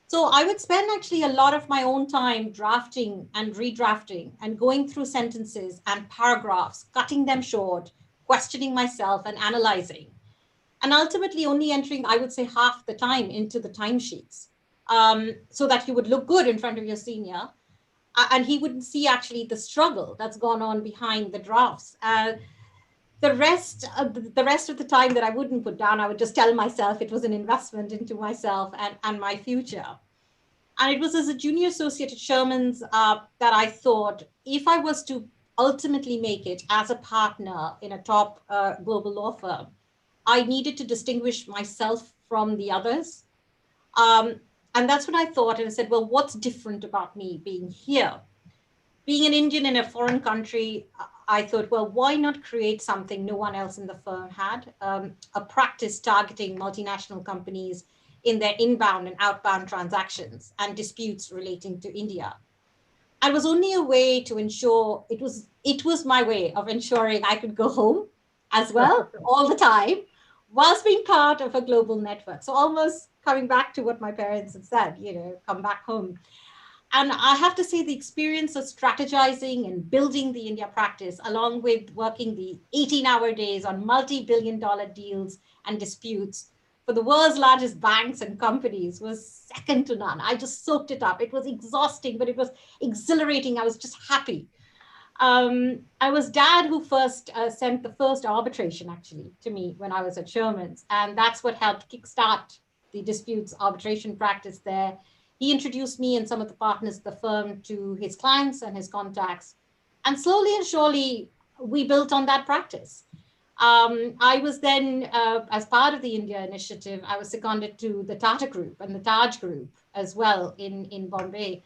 So I would spend actually a lot of my own time drafting and redrafting and going through sentences and paragraphs, cutting them short, questioning myself and analyzing. And ultimately only entering, I would say, half the time into the timesheets, so that you would look good in front of your senior, and he wouldn't see actually the struggle that's gone on behind the drafts. The rest of the time that I wouldn't put down, I would just tell myself it was an investment into myself and my future. And it was as a junior associate at Sherman's that I thought, if I was to ultimately make it as a partner in a top global law firm, I needed to distinguish myself from the others. And that's what I thought. And I said, well, what's different about me being here? Being an Indian in a foreign country, I thought, well, why not create something no one else in the firm had? A practice targeting multinational companies in their inbound and outbound transactions and disputes relating to India. And it was only a way to ensure, it was my way of ensuring I could go home as well all the time, whilst being part of a global network. So almost coming back to what my parents had said, come back home. And I have to say, the experience of strategizing and building the India practice, along with working the 18-hour days on multi-billion-dollar deals and disputes for the world's largest banks and companies, was second to none. I just soaked it up. It was exhausting, but it was exhilarating. I was just happy. I was Dad who first sent the first arbitration, actually, to me when I was at Sherman's. And that's what helped kickstart the disputes arbitration practice there. He introduced me and some of the partners of the firm to his clients and his contacts. And slowly and surely, we built on that practice. I was then, as part of the India initiative, I was seconded to the Tata Group and the Taj Group as well in Bombay.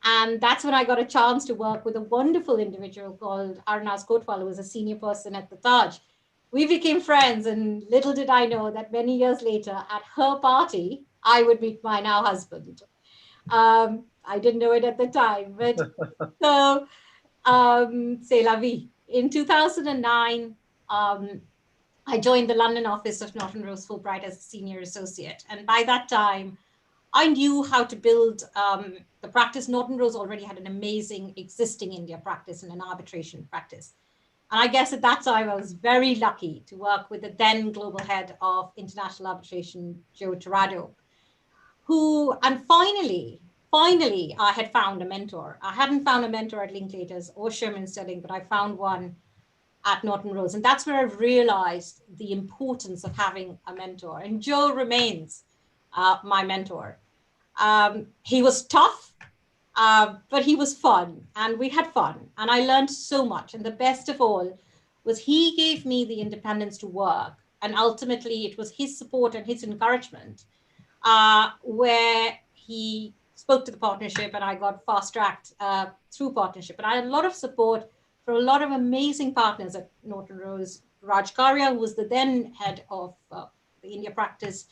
And that's when I got a chance to work with a wonderful individual called Arnaz Kotwal, who was a senior person at the Taj. We became friends, and little did I know that many years later, at her party, I would meet my now husband. I didn't know it at the time, but so c'est la vie. In 2009, I joined the London office of Norton Rose Fulbright as a senior associate. And by that time, I knew how to build the practice. Norton Rose already had an amazing existing India practice and an arbitration practice. And I guess at that time, I was very lucky to work with the then global head of international arbitration, Joe Torrado, who, and finally, I had found a mentor. I hadn't found a mentor at Linklaters or Sherman Sterling, but I found one at Norton Rose. And that's where I realized the importance of having a mentor. And Joe remains my mentor. He was tough, but he was fun, and we had fun. And I learned so much. And the best of all was he gave me the independence to work. And ultimately, it was his support and his encouragement where he spoke to the partnership, and I got fast-tracked through partnership. And I had a lot of support for a lot of amazing partners at Norton Rose. Raj Karya, who was the then head of the India practice,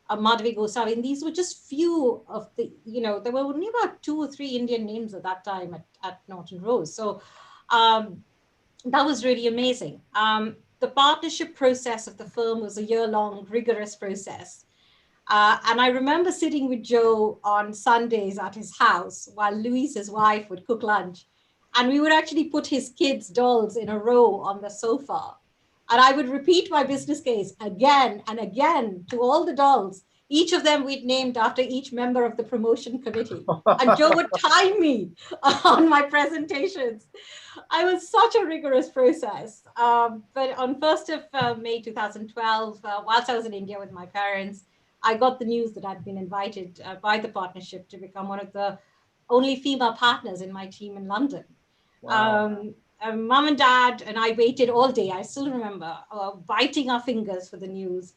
Madhavi Gosavi. And these were just few of the, there were only about 2 or 3 Indian names at that time at Norton Rose. So that was really amazing. The partnership process of the firm was a year-long, rigorous process. And I remember sitting with Joe on Sundays at his house while Louise, his wife, would cook lunch. And we would actually put his kids' dolls in a row on the sofa. And I would repeat my business case again and again to all the dolls. Each of them we'd named after each member of the promotion committee. And Joe would time me on my presentations. I was such a rigorous process. But on 1st of May 2012, whilst I was in India with my parents, I got the news that I'd been invited by the partnership to become one of the only female partners in my team in London. Wow. Mom and Dad and I waited all day. I still remember biting our fingers for the news,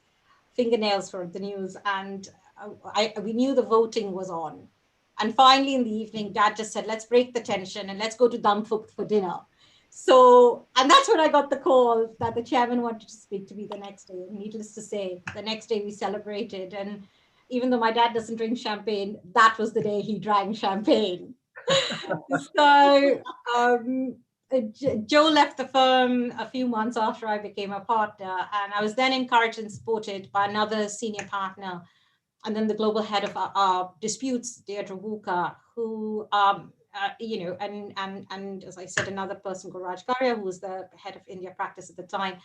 fingernails for the news. And we knew the voting was on. And finally in the evening, Dad just said, let's break the tension and let's go to Dampuk for dinner. So, and that's when I got the call that the chairman wanted to speak to me the next day. And needless to say, the next day we celebrated. And even though my dad doesn't drink champagne, that was the day he drank champagne. So Joe left the firm a few months after I became a partner. And I was then encouraged and supported by another senior partner and then the global head of disputes, Deirdre Wuka, who, and as I said, another person, Raj Karya, who was the head of India practice at the time.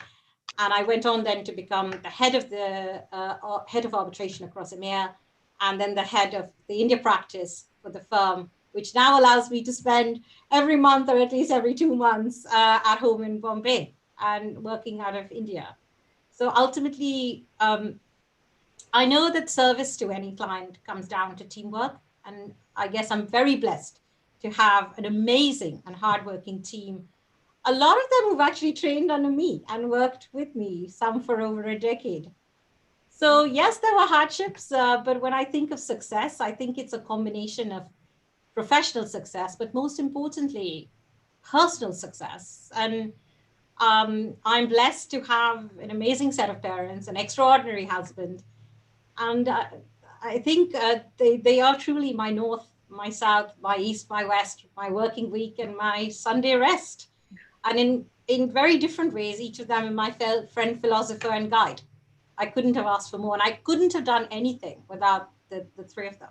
And I went on then to become the head of arbitration across EMEA, and then the head of the India practice for the firm, which now allows me to spend every month or at least every 2 months at home in Bombay and working out of India. So ultimately, I know that service to any client comes down to teamwork. And I guess I'm very blessed to have an amazing and hardworking team. A lot of them who've actually trained under me and worked with me, some for over a decade. So yes, there were hardships, but when I think of success, I think it's a combination of professional success, but most importantly, personal success. And I'm blessed to have an amazing set of parents, an extraordinary husband. And I think they are truly my north, my south, my east, my west, my working week, and my Sunday rest. And in very different ways, each of them are my friend, philosopher, and guide. I couldn't have asked for more, and I couldn't have done anything without the three of them.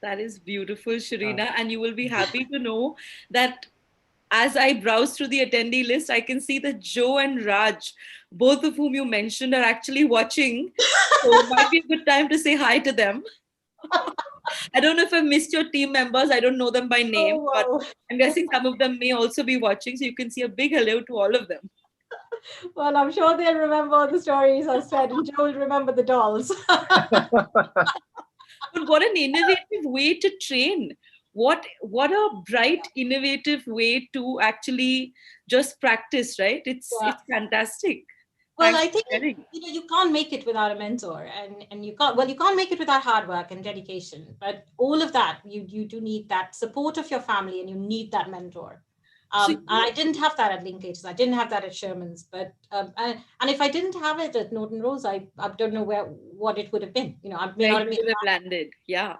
That is beautiful, Sherina. And you will be happy to know that as I browse through the attendee list, I can see that Joe and Raj, both of whom you mentioned, are actually watching. So it might be a good time to say hi to them. I don't know if I missed your team members. I don't know them by name, but I'm guessing some of them may also be watching. So you can see a big hello to all of them. Well, I'm sure they'll remember the stories I said, and Joe will remember the dolls. But what an innovative way to train. What a bright, innovative way to actually just practice, right? It's fantastic. Well, I think you can't make it without a mentor, and you can't make it without hard work and dedication. But all of that, you do need that support of your family, and you need that mentor. And I didn't have that at Linklaters. I didn't have that at Sherman's. But and if I didn't have it at Norton Rose, I don't know what it would have been. I may not have landed. Yeah.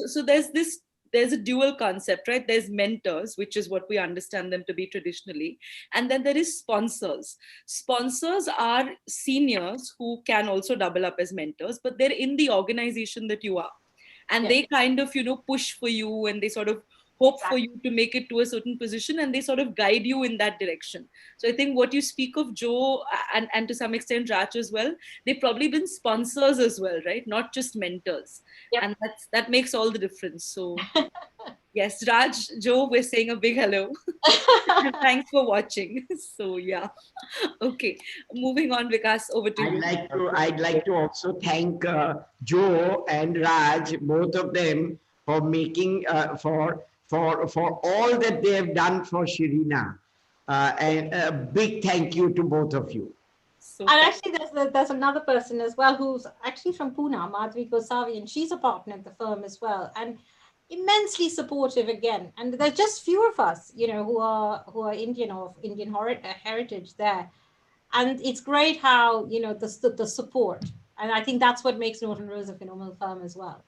So there's a dual concept, right? There's mentors, which is what we understand them to be traditionally. And then there is sponsors. Sponsors are seniors who can also double up as mentors, but they're in the organization that you are. And they kind of, push for you, and they sort of hope for you to make it to a certain position, and they sort of guide you in that direction. So I think what you speak of, Joe, and to some extent Raj as well, they've probably been sponsors as well, right? Not just mentors. And that makes all the difference. So yes, Raj, Joe, we're saying a big hello. And thanks for watching. So yeah. Okay. Moving on, Vikas, over to you. I'd like to also thank Joe and Raj, both of them, for making for all that they have done for Sherina. And a big thank you to both of you. And actually, there's another person as well who's actually from Pune, Madhvi Gosavi, and she's a partner at the firm as well, and immensely supportive again. And there's just few of us, who are Indian or of Indian heritage there, and it's great how the support, and I think that's what makes Norton Rose a phenomenal firm as well.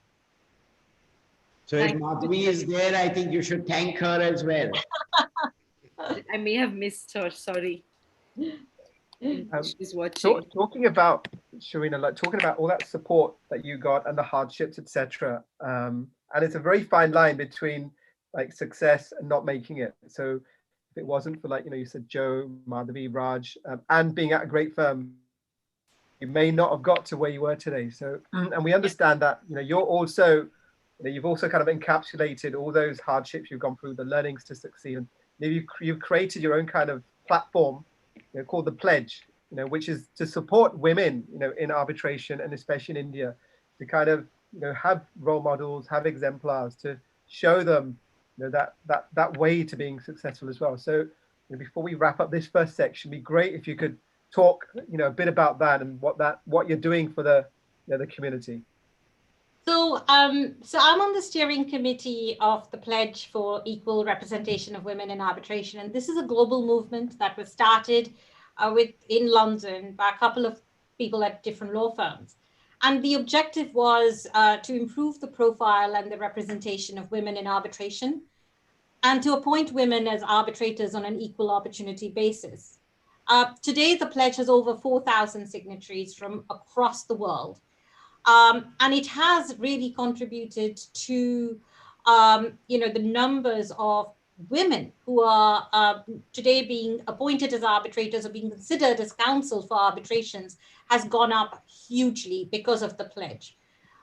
So if Madhvi is there, I think you should thank her as well. I may have missed her. Sorry. She's watching. Talking about, Sherina, talking about all that support that you got and the hardships, etc. And it's a very fine line between success and not making it. So if it wasn't for you said Joe, Madhavi, Raj, and being at a great firm, you may not have got to where you were today. So, and we understand that you're also, you've also kind of encapsulated all those hardships you've gone through, the learnings to succeed. And maybe you've created your own kind of platform, called the Pledge, which is to support women, in arbitration, and especially in India, to kind of, have role models, have exemplars to show them, that way to being successful as well. So before we wrap up this first section, it'd be great if you could talk, a bit about that and what you're doing for the community. So I'm on the steering committee of the Pledge for Equal Representation of Women in Arbitration. And this is a global movement that was started in London by a couple of people at different law firms. And the objective was to improve the profile and the representation of women in arbitration, and to appoint women as arbitrators on an equal opportunity basis. Today, the Pledge has over 4,000 signatories from across the world. And it has really contributed to, the numbers of women who are today being appointed as arbitrators or being considered as counsel for arbitrations has gone up hugely because of the pledge.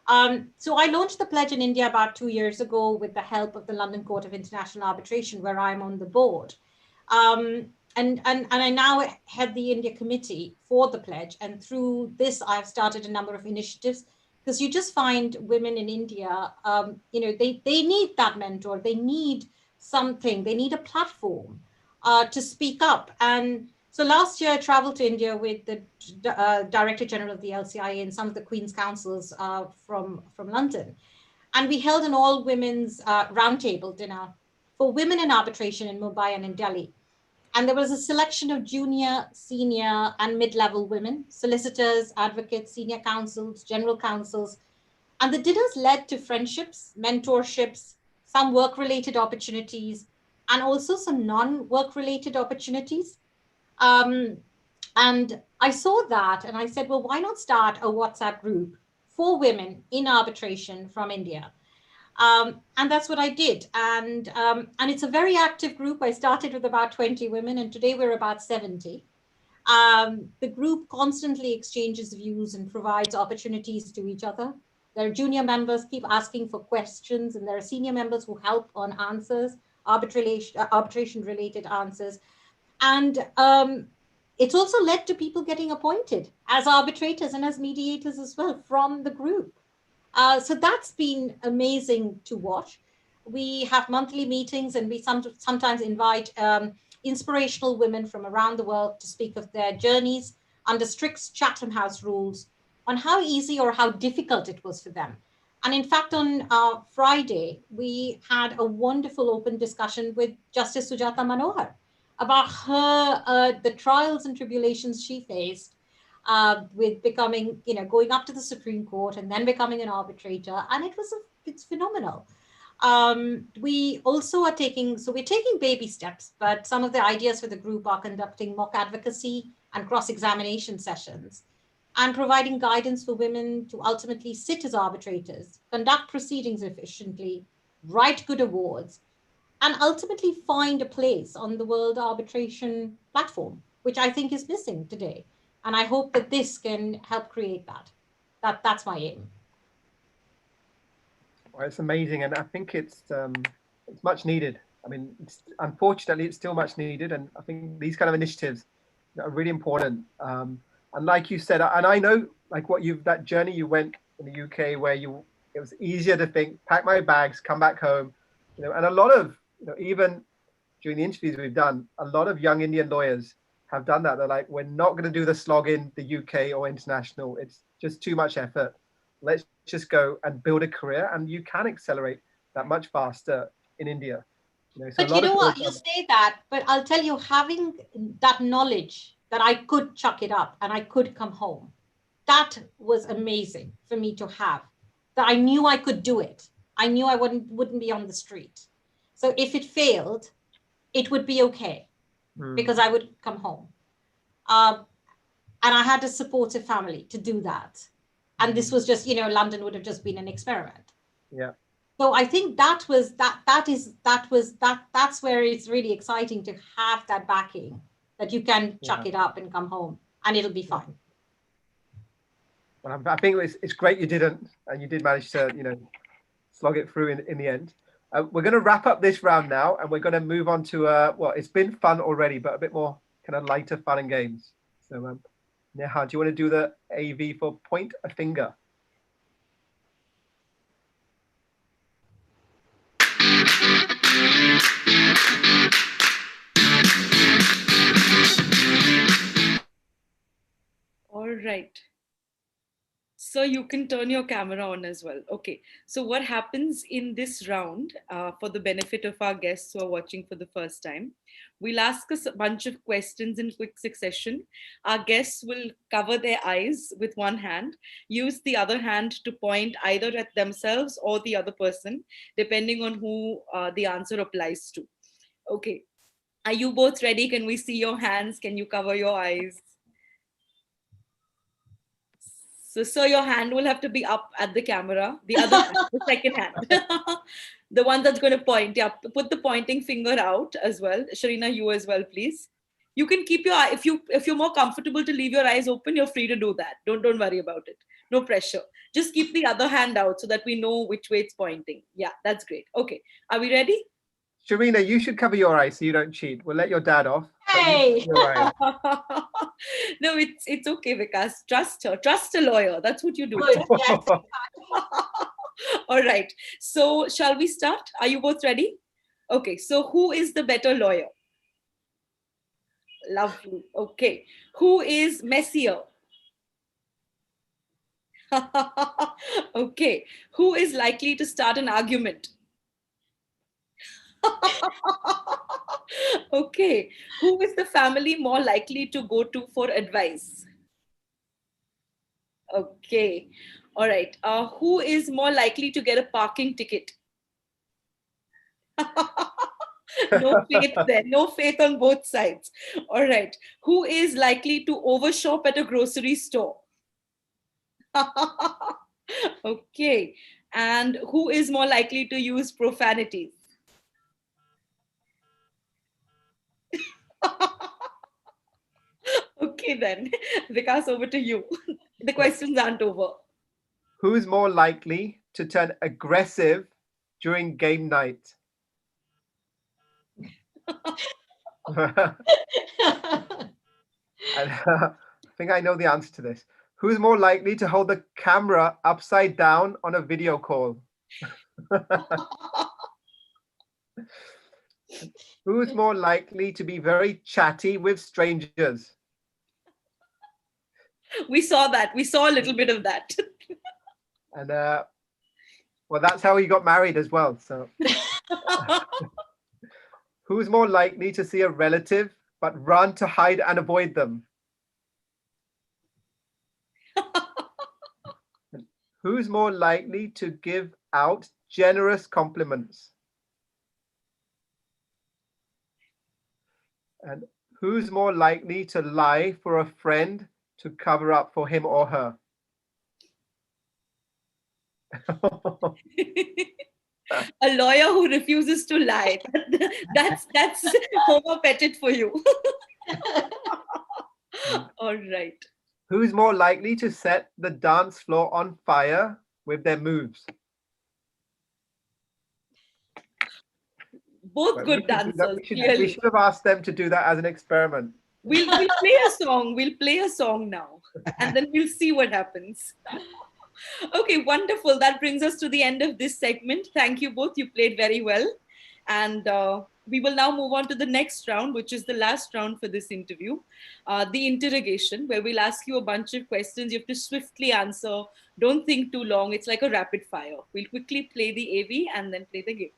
So I launched the pledge in India about 2 years ago with the help of the London Court of International Arbitration, where I'm on the board. And I now head the India committee for the pledge. And through this, I've started a number of initiatives, because you just find women in India, they need that mentor. They need something. They need a platform to speak up. And so last year, I traveled to India with the Director General of the LCIA and some of the Queen's Counsels from London. And we held an all-women's roundtable dinner for women in arbitration in Mumbai and in Delhi. And there was a selection of junior, senior, and mid-level women, solicitors, advocates, senior counsels, general counsels. And the dinners led to friendships, mentorships, some work-related opportunities, and also some non-work-related opportunities. And I saw that and I said, well, why not start a WhatsApp group for women in arbitration from India? And that's what I did. And it's a very active group. I started with about 20 women, and today we're about 70. The group constantly exchanges views and provides opportunities to each other. Their junior members keep asking for questions, and there are senior members who help on answers, arbitration-related answers. And it's also led to people getting appointed as arbitrators and as mediators as well from the group. So that's been amazing to watch. We have monthly meetings, and we sometimes invite inspirational women from around the world to speak of their journeys under strict Chatham House rules on how easy or how difficult it was for them. And in fact, on Friday, we had a wonderful open discussion with Justice Sujata Manohar about her, the trials and tribulations she faced with becoming, going up to the Supreme Court and then becoming an arbitrator. And it's phenomenal. We also are we're taking baby steps, but some of the ideas for the group are conducting mock advocacy and cross-examination sessions, and providing guidance for women to ultimately sit as arbitrators, conduct proceedings efficiently, write good awards, and ultimately find a place on the world arbitration platform, which I think is missing today. And I hope that this can help create that. That's my aim. Well, it's amazing, and I think it's much needed. I mean, unfortunately, it's still much needed, and I think these kind of initiatives are really important. And like you said, and I know, like that journey you went in the UK, where it was easier to think, pack my bags, come back home, and a lot of, even during the interviews we've done, a lot of young Indian lawyers have done that. They're like, we're not going to do the slog in the UK or international. It's just too much effort. Let's just go and build a career, and you can accelerate that much faster in India. So but you know what, you say that, but I'll tell you, having that knowledge that I could chuck it up and I could come home, that was amazing for me to have, that I knew I could do it. I knew I wouldn't be on the street. So if it failed, it would be okay, because I would come home. And I had a supportive family to do that. And this was just, London would have just been an experiment. Yeah. So I think that's where it's really exciting to have that backing, that you can chuck it up and come home and it'll be fine. Well, I think it's great you didn't, and you did manage to, slog it through in the end. We're going to wrap up this round now, and we're going to move on to, it's been fun already, but a bit more kind of lighter fun and games. So, Neha, do you want to do the AV for point a finger? All right. So you can turn your camera on as well. Okay. So what happens in this round, for the benefit of our guests who are watching for the first time, we'll ask us a bunch of questions in quick succession. Our guests will cover their eyes with one hand, use the other hand to point either at themselves or the other person, depending on who the answer applies to. Okay. Are you both ready? Can we see your hands? Can you cover your eyes? So, sir, your hand will have to be up at the camera. The other hand, the second hand. The one that's going to point. Yeah, put the pointing finger out as well. Sherina, you as well, please. You can keep your eye, if you're more comfortable to leave your eyes open, you're free to do that. Don't worry about it. No pressure. Just keep the other hand out so that we know which way it's pointing. Yeah, that's great. Okay. Are we ready? Sherina, you should cover your eyes so you don't cheat. We'll let your dad off. Hey! No, it's okay, Vikas. Trust her. Trust a lawyer. That's what you do. Good, yes. All right. So shall we start? Are you both ready? Okay. So who is the better lawyer? Lovely. Okay. Who is messier? Okay. Who is likely to start an argument? Okay. Who is the family more likely to go to for advice? Okay. All right. Who is more likely to get a parking ticket? No faith there. No faith on both sides. All right. Who is likely to overshop at a grocery store? Okay. And who is more likely to use profanities? Okay, then. Vikas, over to you. The questions aren't over. Who's more likely to turn aggressive during game night? I think I know the answer to this. Who's more likely to hold the camera upside down on a video call? Who's more likely to be very chatty with strangers? We saw that. We saw a little bit of that. And well, that's how he got married as well. So who's more likely to see a relative but run to hide and avoid them? Who's more likely to give out generous compliments? And who's more likely to lie for a friend to cover up for him or her? A lawyer who refuses to lie. That's Homa Petit for you. All right. Who's more likely to set the dance floor on fire with their moves? Both good dancers. We should have asked them to do that as an experiment. We'll play a song. We'll play a song now, and then we'll see what happens. Okay, wonderful. That brings us to the end of this segment. Thank you both. You played very well. And we will now move on to the next round, which is the last round for this interview, the interrogation, where we'll ask you a bunch of questions. You have to swiftly answer. Don't think too long. It's like a rapid fire. We'll quickly play the AV and then play the game.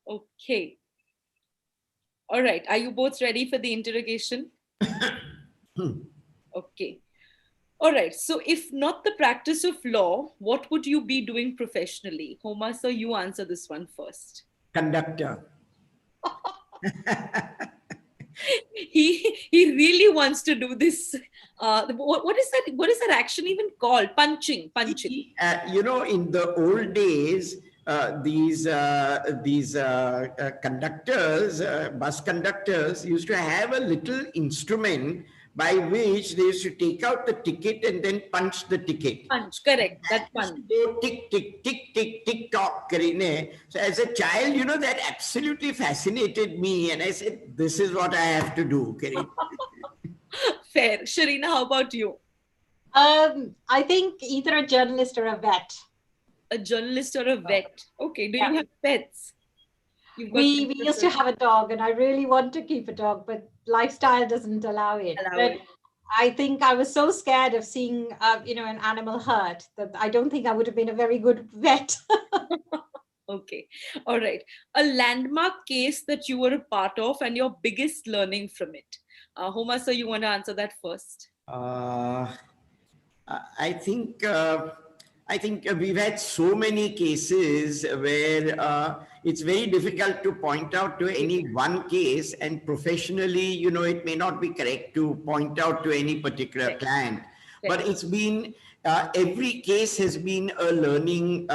Okay. All right. Are you both ready for the interrogation? Okay. All right. So if not the practice of law, what would you be doing professionally? Homa, sir, you answer this one first. Conductor. He really wants to do this. What is that? What is that action even called? Punching. You know, in the old days, these conductors, bus conductors, used to have a little instrument by which they used to take out the ticket and then punch the ticket. Punch, correct. That punch. Go tick, tick, tick, tick, tick, tock. So as a child, you know, that absolutely fascinated me. And I said, this is what I have to do. Fair. Sherina, how about you? I think either a journalist or a vet. A journalist or a vet. Okay. Do you have pets? We used to have a dog, and I really want to keep a dog, but lifestyle doesn't allow it. I think I was so scared of seeing, an animal hurt that I don't think I would have been a very good vet. Okay. All right. A landmark case that you were a part of and your biggest learning from it. Homa, sir, you want to answer that first? I I think we've had so many cases where it's very difficult to point out to any one case, and professionally, it may not be correct to point out to any particular client, but it's been, every case has been a learning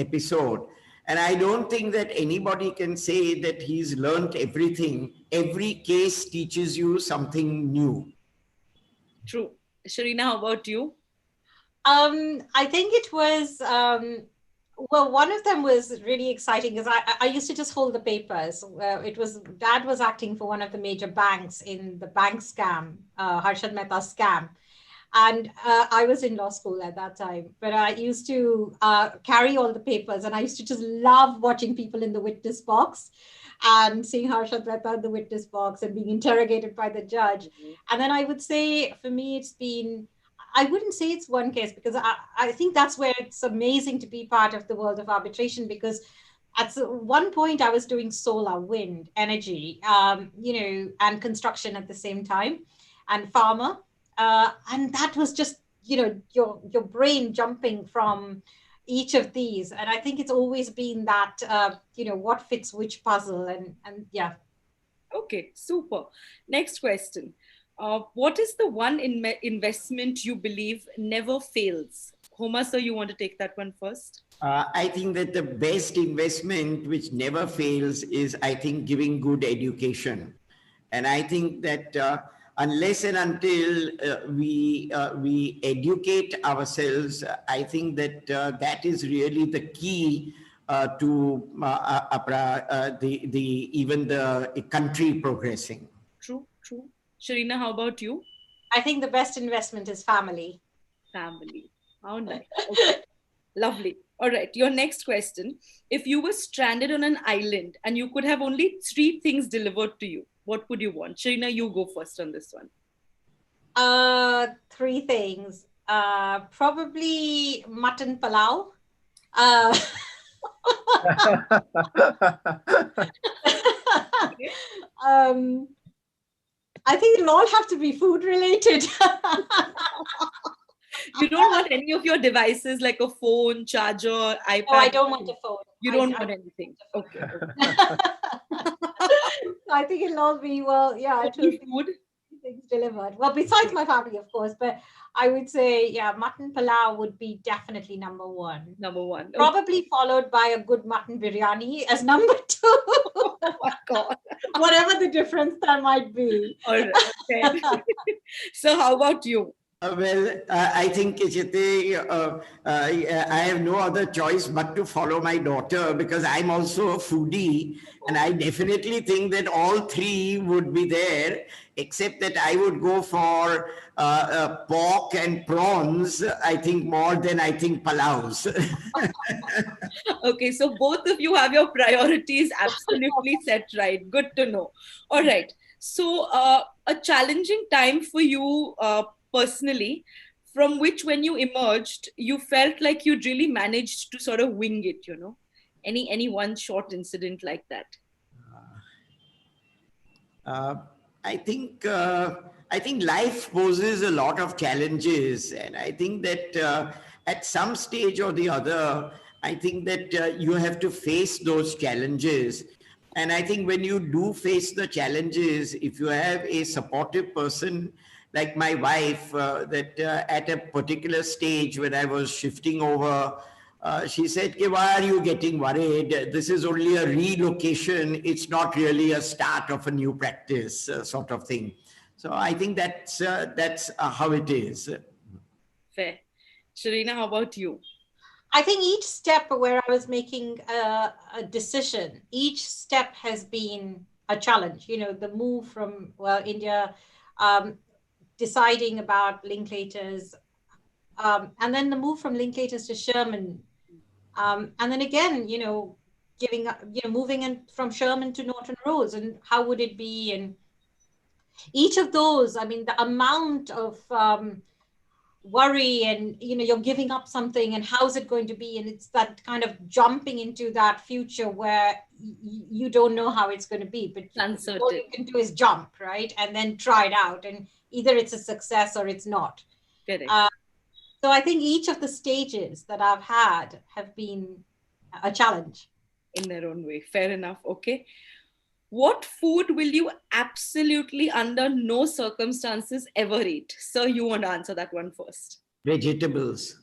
episode. And I don't think that anybody can say that he's learned everything. Every case teaches you something new. True. Sherina, how about you? I think it was, well, one of them was really exciting because I used to just hold the papers. Dad was acting for one of the major banks in the bank scam, Harshad Mehta scam. And I was in law school at that time, but I used to carry all the papers, and I used to just love watching people in the witness box and seeing Harshad Mehta in the witness box and being interrogated by the judge. And then I would say, for me, it's been, I wouldn't say it's one case, because I think that's where it's amazing to be part of the world of arbitration, because at one point I was doing solar, wind, energy, and construction at the same time, and pharma. And that was just, your brain jumping from each of these. And I think it's always been that, what fits which puzzle, and yeah. Okay, super. Next question. What is the one investment you believe never fails? Homa, sir, you want to take that one first? I think that the best investment which never fails is, I think, giving good education. And I think that unless and until we educate ourselves, I think that that is really the key to even the country progressing. True. Sherina, how about you? I think the best investment is family. Family. How nice. Okay. Lovely. All right. Your next question. If you were stranded on an island and you could have only 3 things delivered to you, what would you want? Sherina, you go first on this one. 3 things. Probably mutton palau. I think it'll all have to be food related. You don't want any of your devices like a phone, charger, iPad? No, I don't want a phone. You don't want anything. Okay. I think it'll all be, well, yeah, it will be food. Things delivered. Well, besides my family, of course, but I would say, yeah, mutton palau would be definitely number 1. Number 1. Probably followed by a good mutton biryani as number 2. Oh my God. Whatever the difference that might be. All right. Okay. So how about you? I think, Chite, I have no other choice but to follow my daughter, because I'm also a foodie, and I definitely think that all 3 would be there, except that I would go for pork and prawns, I think, more than I think palaus. Okay, so both of you have your priorities absolutely set right. Good to know. All right. So a challenging time for you personally, from which when you emerged, you felt like you really managed to sort of wing it, Any one short incident like that? I think life poses a lot of challenges, and I think that at some stage or the other, I think that you have to face those challenges. And I think when you do face the challenges, if you have a supportive person like my wife, that at a particular stage when I was shifting over, she said, why are you getting worried? This is only a relocation. It's not really a start of a new practice, sort of thing. So I think that's how it is. Fair. Sherina, how about you? I think each step where I was making a decision, each step has been a challenge. The move from, India, deciding about Linklaters, and then the move from Linklaters to Sherman. And then again, giving up, moving in from Sherman to Norton Rose, and how would it be? And each of those, I mean, the amount of worry, and you're giving up something, and how's it going to be? And it's that kind of jumping into that future where you don't know how it's going to be, but uncertain. All you can do is jump, right? And then try it out, and either it's a success or it's not. Correct. So I think each of the stages that I've had have been a challenge. In their own way. Fair enough. Okay. What food will you absolutely, under no circumstances, ever eat? Sir, you want to answer that one first. Vegetables.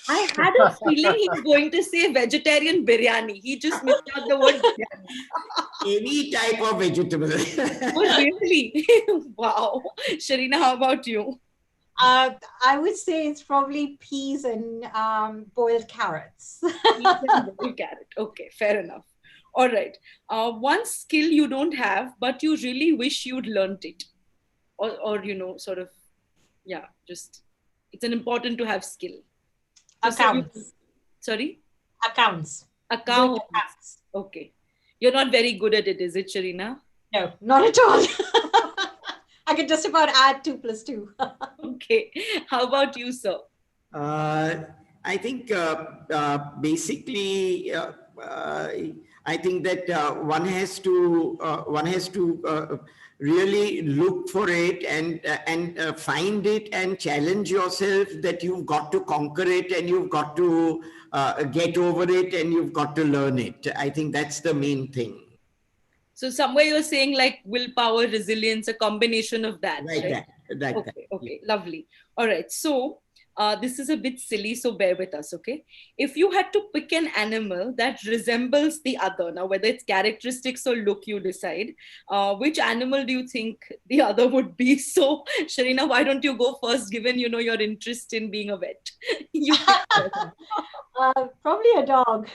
I had a feeling he's going to say vegetarian biryani. He just missed out the word biryani. Any type of vegetable. Oh, really? Wow. Sherina, how about you? I would say it's probably peas and boiled carrots. Peas and boiled carrot. Okay, fair enough. All right. One skill you don't have, but you really wish you'd learnt it. Or sort of, yeah, just, it's an important to have skill. So Accounts. Sorry? Accounts. Accounts. Okay. You're not very good at it, is it, Sherina? No, not at all. I could just about add 2 + 2. Okay. How about you, sir? I think basically, I think that one has to really look for it and find it and challenge yourself, that you've got to conquer it and you've got to get over it and you've got to learn it. I think that's the main thing. So somewhere you're saying like willpower, resilience, a combination of that. Like right? that. Okay, lovely. All right. So this is a bit silly, so bear with us, okay? If you had to pick an animal that resembles the other, now whether it's characteristics or look, you decide, which animal do you think the other would be? So, Sherina, why don't you go first, given, your interest in being a vet? You Probably a dog.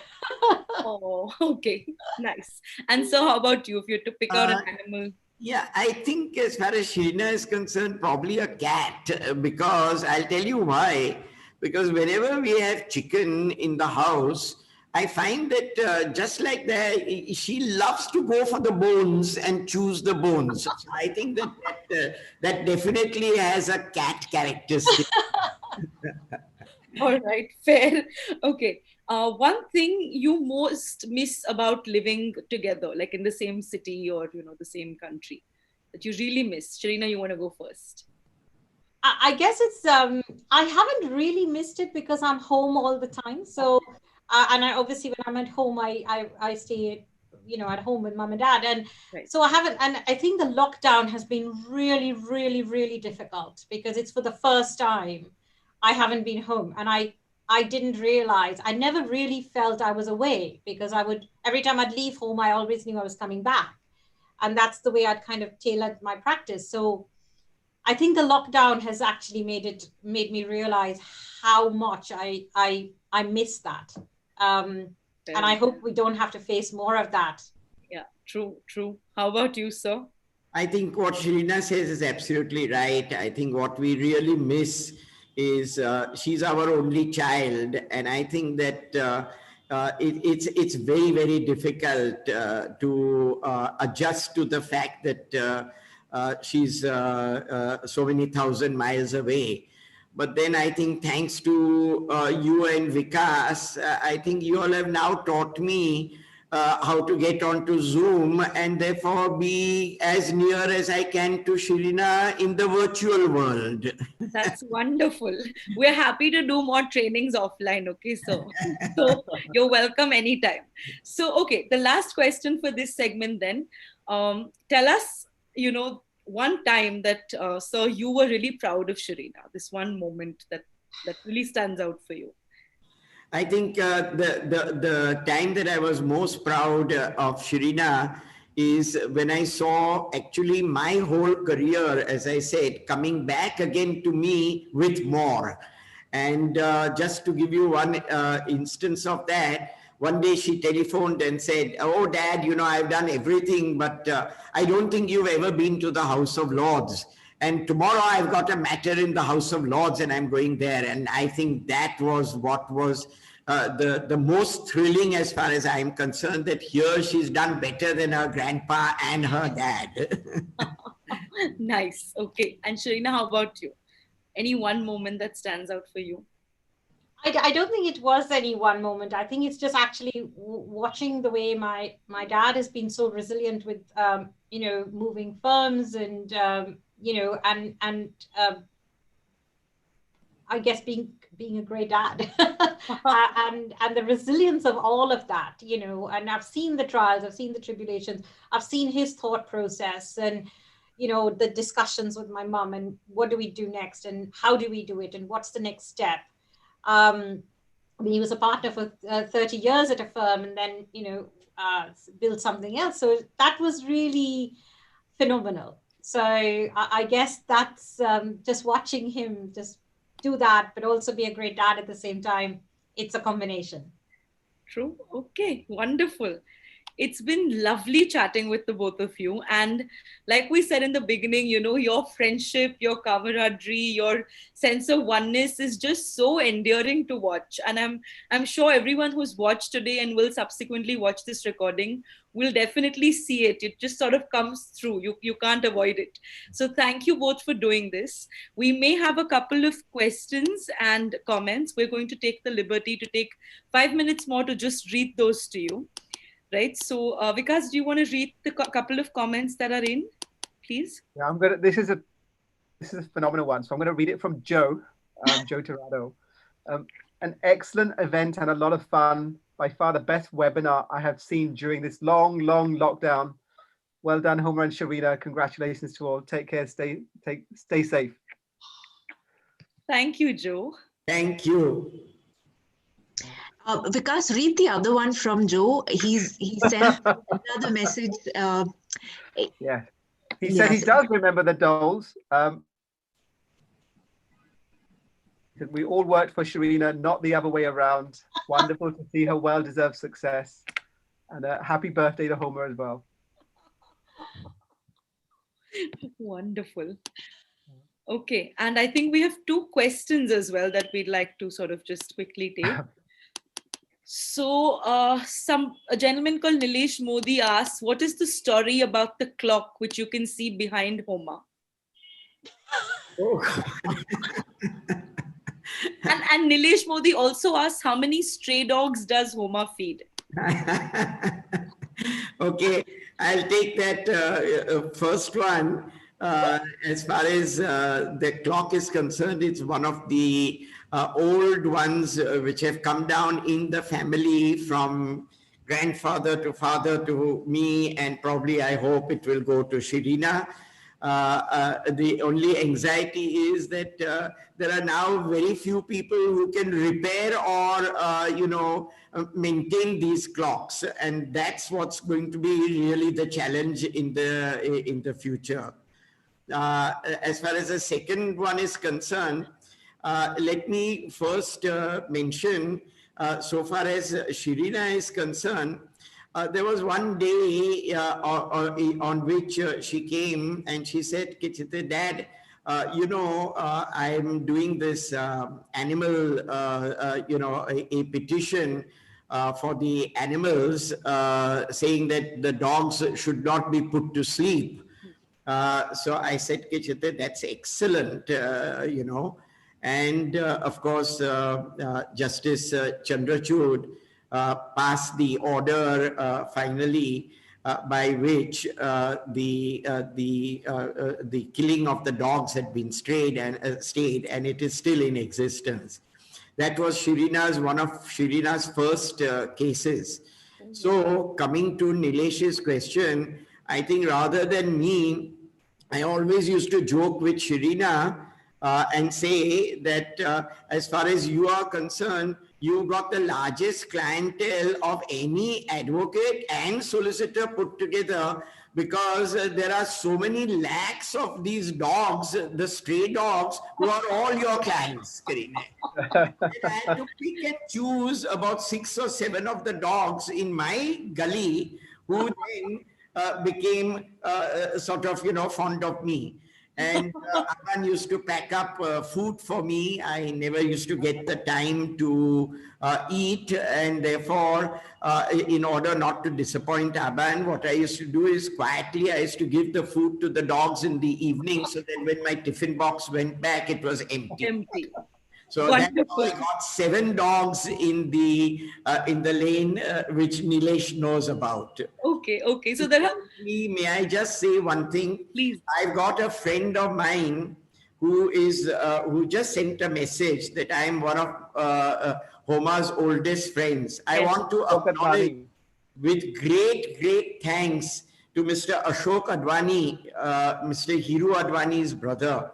Oh, okay, nice. And so how about you, if you had to pick out an animal? Yeah, I think as far as Sherina is concerned, probably a cat, because I'll tell you why. Because whenever we have chicken in the house, I find that just like that, she loves to go for the bones and choose the bones. So I think that definitely has a cat characteristic. All right, fair. Okay. One thing you most miss about living together, like in the same city or the same country, that you really miss. Sharina, you want to go first? I guess it's I haven't really missed it because I'm home all the time. So and I obviously when I'm at home, I stay at home with mom and dad, and Right. so I haven't. And I think the lockdown has been really, really, really difficult because it's for the first time I haven't been home, and I didn't realize, I never really felt I was away, because every time I'd leave home, I always knew I was coming back. And that's the way I'd kind of tailored my practice. So I think the lockdown has actually made me realize how much I miss that. And I hope we don't have to face more of that. Yeah, true. How about you, sir? I think what Sherina says is absolutely right. I think what we really miss is she's our only child, and I think that it's very, very difficult to adjust to the fact that she's so many thousand miles away. But then I think thanks to you and Vikas, I think you all have now taught me how to get onto Zoom and therefore be as near as I can to Sherina in the virtual world. That's wonderful. We're happy to do more trainings offline, okay? So you're welcome anytime. So, okay, the last question for this segment then. Tell us, one time that, sir, you were really proud of Sherina, this one moment that really stands out for you. I think the time that I was most proud of Sherina is when I saw actually my whole career, as I said, coming back again to me with more. And just to give you one instance of that, one day she telephoned and said, "Oh, Dad, I've done everything, but I don't think you've ever been to the House of Lords. And tomorrow I've got a matter in the House of Lords and I'm going there." And I think that was what was the most thrilling as far as I'm concerned, that here she's done better than her grandpa and her dad. Nice. Okay. And Sherina, how about you? Any one moment that stands out for you? I don't think it was any one moment. I think it's just actually watching the way my dad has been so resilient with, moving firms and, I guess being being a great dad. And the resilience of all of that, you know, and I've seen the trials, I've seen the tribulations, I've seen his thought process, and you know, the discussions with my mom, and what do we do next, and how do we do it, and what's the next step. I mean, he was a partner for 30 years at a firm, and then, you know, built something else. So that was really phenomenal. So I guess that's just watching him just do that, but also be a great dad at the same time. It's a combination. True. Okay, wonderful. It's been lovely chatting with the both of you. And like we said in the beginning, you know, your friendship, your camaraderie, your sense of oneness is just so endearing to watch. And I'm sure everyone who's watched today and will subsequently watch this recording will definitely see it. It just sort of comes through. You can't avoid it. So thank you both for doing this. We may have a couple of questions and comments. We're going to take the liberty to take 5 minutes more to just read those to you. Right. So, Vikas, do you want to read the couple of comments that are in, please? Yeah, this is a phenomenal one. So I'm gonna read it from Joe, Joe Tirado. An excellent event and a lot of fun. By far the best webinar I have seen during this long lockdown. Well done, Homa and Sherina. Congratulations to all. Take care. Stay safe. Thank you, Joe. Thank you. Vikas, read the other one from Joe. He sent another message. Yeah, he said he does remember the dolls. We all worked for Sherina, not the other way around. Wonderful to see her well-deserved success, and happy birthday to Homa as well. Wonderful. Okay, and I think we have 2 questions as well that we'd like to sort of just quickly take. So a gentleman called Nilesh Modi asks, what is the story about the clock which you can see behind Homa? Oh. And Nilesh Modi also asks, how many stray dogs does Homa feed? Okay, I'll take that first one. As far as the clock is concerned, it's one of the old ones which have come down in the family from grandfather to father to me, and probably I hope it will go to Sherina. The only anxiety is that there are now very few people who can repair or maintain these clocks, and that's what's going to be really the challenge in the future. As far as the second one is concerned, let me first mention, so far as Sherina is concerned, there was one day on which she came and she said, Dad, I'm doing this animal, a petition for the animals, saying that the dogs should not be put to sleep. So I said, that's excellent, And of course, Justice Chandrachud passed the order finally by which the killing of the dogs had been stayed, and it is still in existence. That was one of Sherina's first cases. So coming to Nilesh's question, I think rather than me, I always used to joke with Sherina and say that as far as you are concerned, you got the largest clientele of any advocate and solicitor put together, because there are so many lakhs of these dogs, the stray dogs, who are all your clients, Karine. I had to pick and choose about 6 or 7 of the dogs in my gully who then became sort of, fond of me. And Aman used to pack up food for me. I never used to get the time to eat, and therefore, in order not to disappoint Aban, what I used to do is quietly, I used to give the food to the dogs in the evening, so that when my tiffin box went back, it was empty. So that's how I got 7 dogs in the lane, which Nilesh knows about. Okay. So may I just say one thing? Please. I've got a friend of mine who just sent a message that I am one of Homa's oldest friends. I Yes. want to acknowledge with great thanks to Mr. Ashok Advani, Mr. Hiru Advani's brother.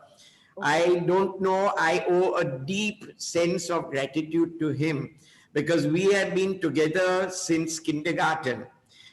I don't know, I owe a deep sense of gratitude to him because we have been together since kindergarten.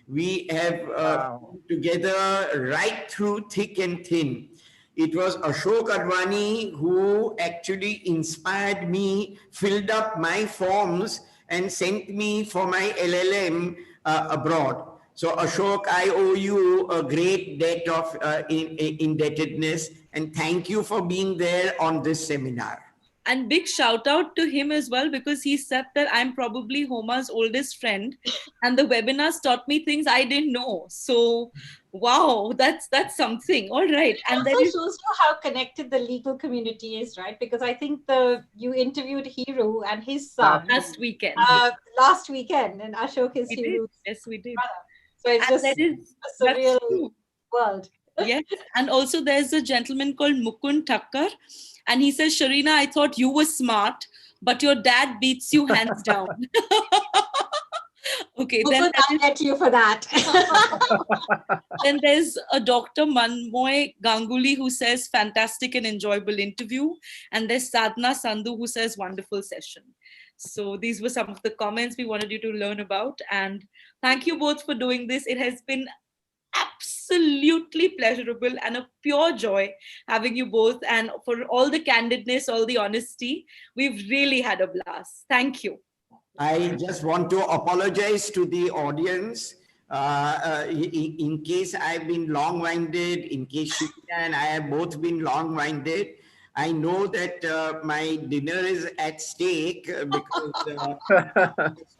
We have been together right through thick and thin. It was Ashok Advani who actually inspired me, filled up my forms and sent me for my LLM abroad. So Ashok, I owe you a great debt of indebtedness, and thank you for being there on this seminar. And big shout out to him as well, because he said that I'm probably Homa's oldest friend, and the webinars taught me things I didn't know. So, wow, that's something. All right, and that also shows you how connected the legal community is, right? Because I think you interviewed Hiru and his son last weekend. And Ashok is Hiru's yes, we did. brother. So it's just a surreal world. Yes, and also there's a gentleman called Mukund Thakkar, and he says, Sherina, I thought you were smart, but your dad beats you hands down. Okay, then I'll get you for that. Then there's a Dr. Manmoy Ganguly who says, fantastic and enjoyable interview. And there's Sadhna Sandhu who says, wonderful session. So these were some of the comments we wanted you to learn about. And thank you both for doing this. It has been absolutely pleasurable and a pure joy having you both, and for all the candidness, all the honesty. We've really had a blast. Thank you. I just want to apologize to the audience in case I've been long-winded, in case Sherina and I have both been long-winded. I know that my dinner is at stake because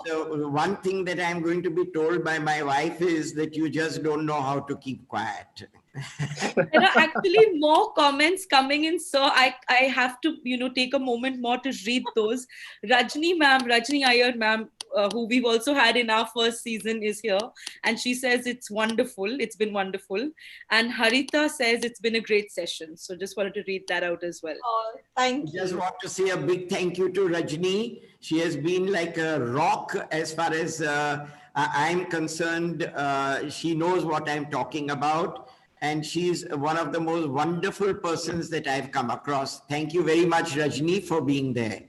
the one thing that I'm going to be told by my wife is that you just don't know how to keep quiet. There are actually more comments coming in, so I have to take a moment more to read those. Rajni Iyer ma'am, who we've also had in our first season, is here, and she says it's wonderful. It's been wonderful. And Harita says it's been a great session. So just wanted to read that out as well. Oh, thank you. I just want to say a big thank you to Rajni. She has been like a rock as far as I'm concerned. She knows what I'm talking about. And she's one of the most wonderful persons that I've come across. Thank you very much, Rajni, for being there.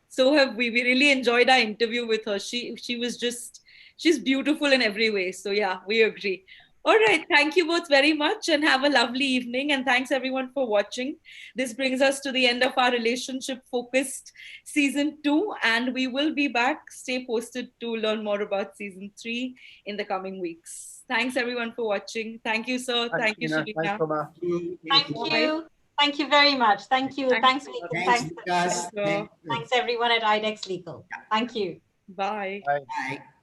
So have we. We really enjoyed our interview with her. She's beautiful in every way. So yeah, we agree. All right. Thank you both very much and have a lovely evening. And thanks everyone for watching. This brings us to the end of our relationship focused season 2. And we will be back. Stay posted to learn more about season 3 in the coming weeks. Thanks everyone for watching. Thank you, sir. Thank you, Sherina. Thank you. Thank you very much. Thank you. Thanks everyone at IDEX Legal. Thank you. Bye. Bye.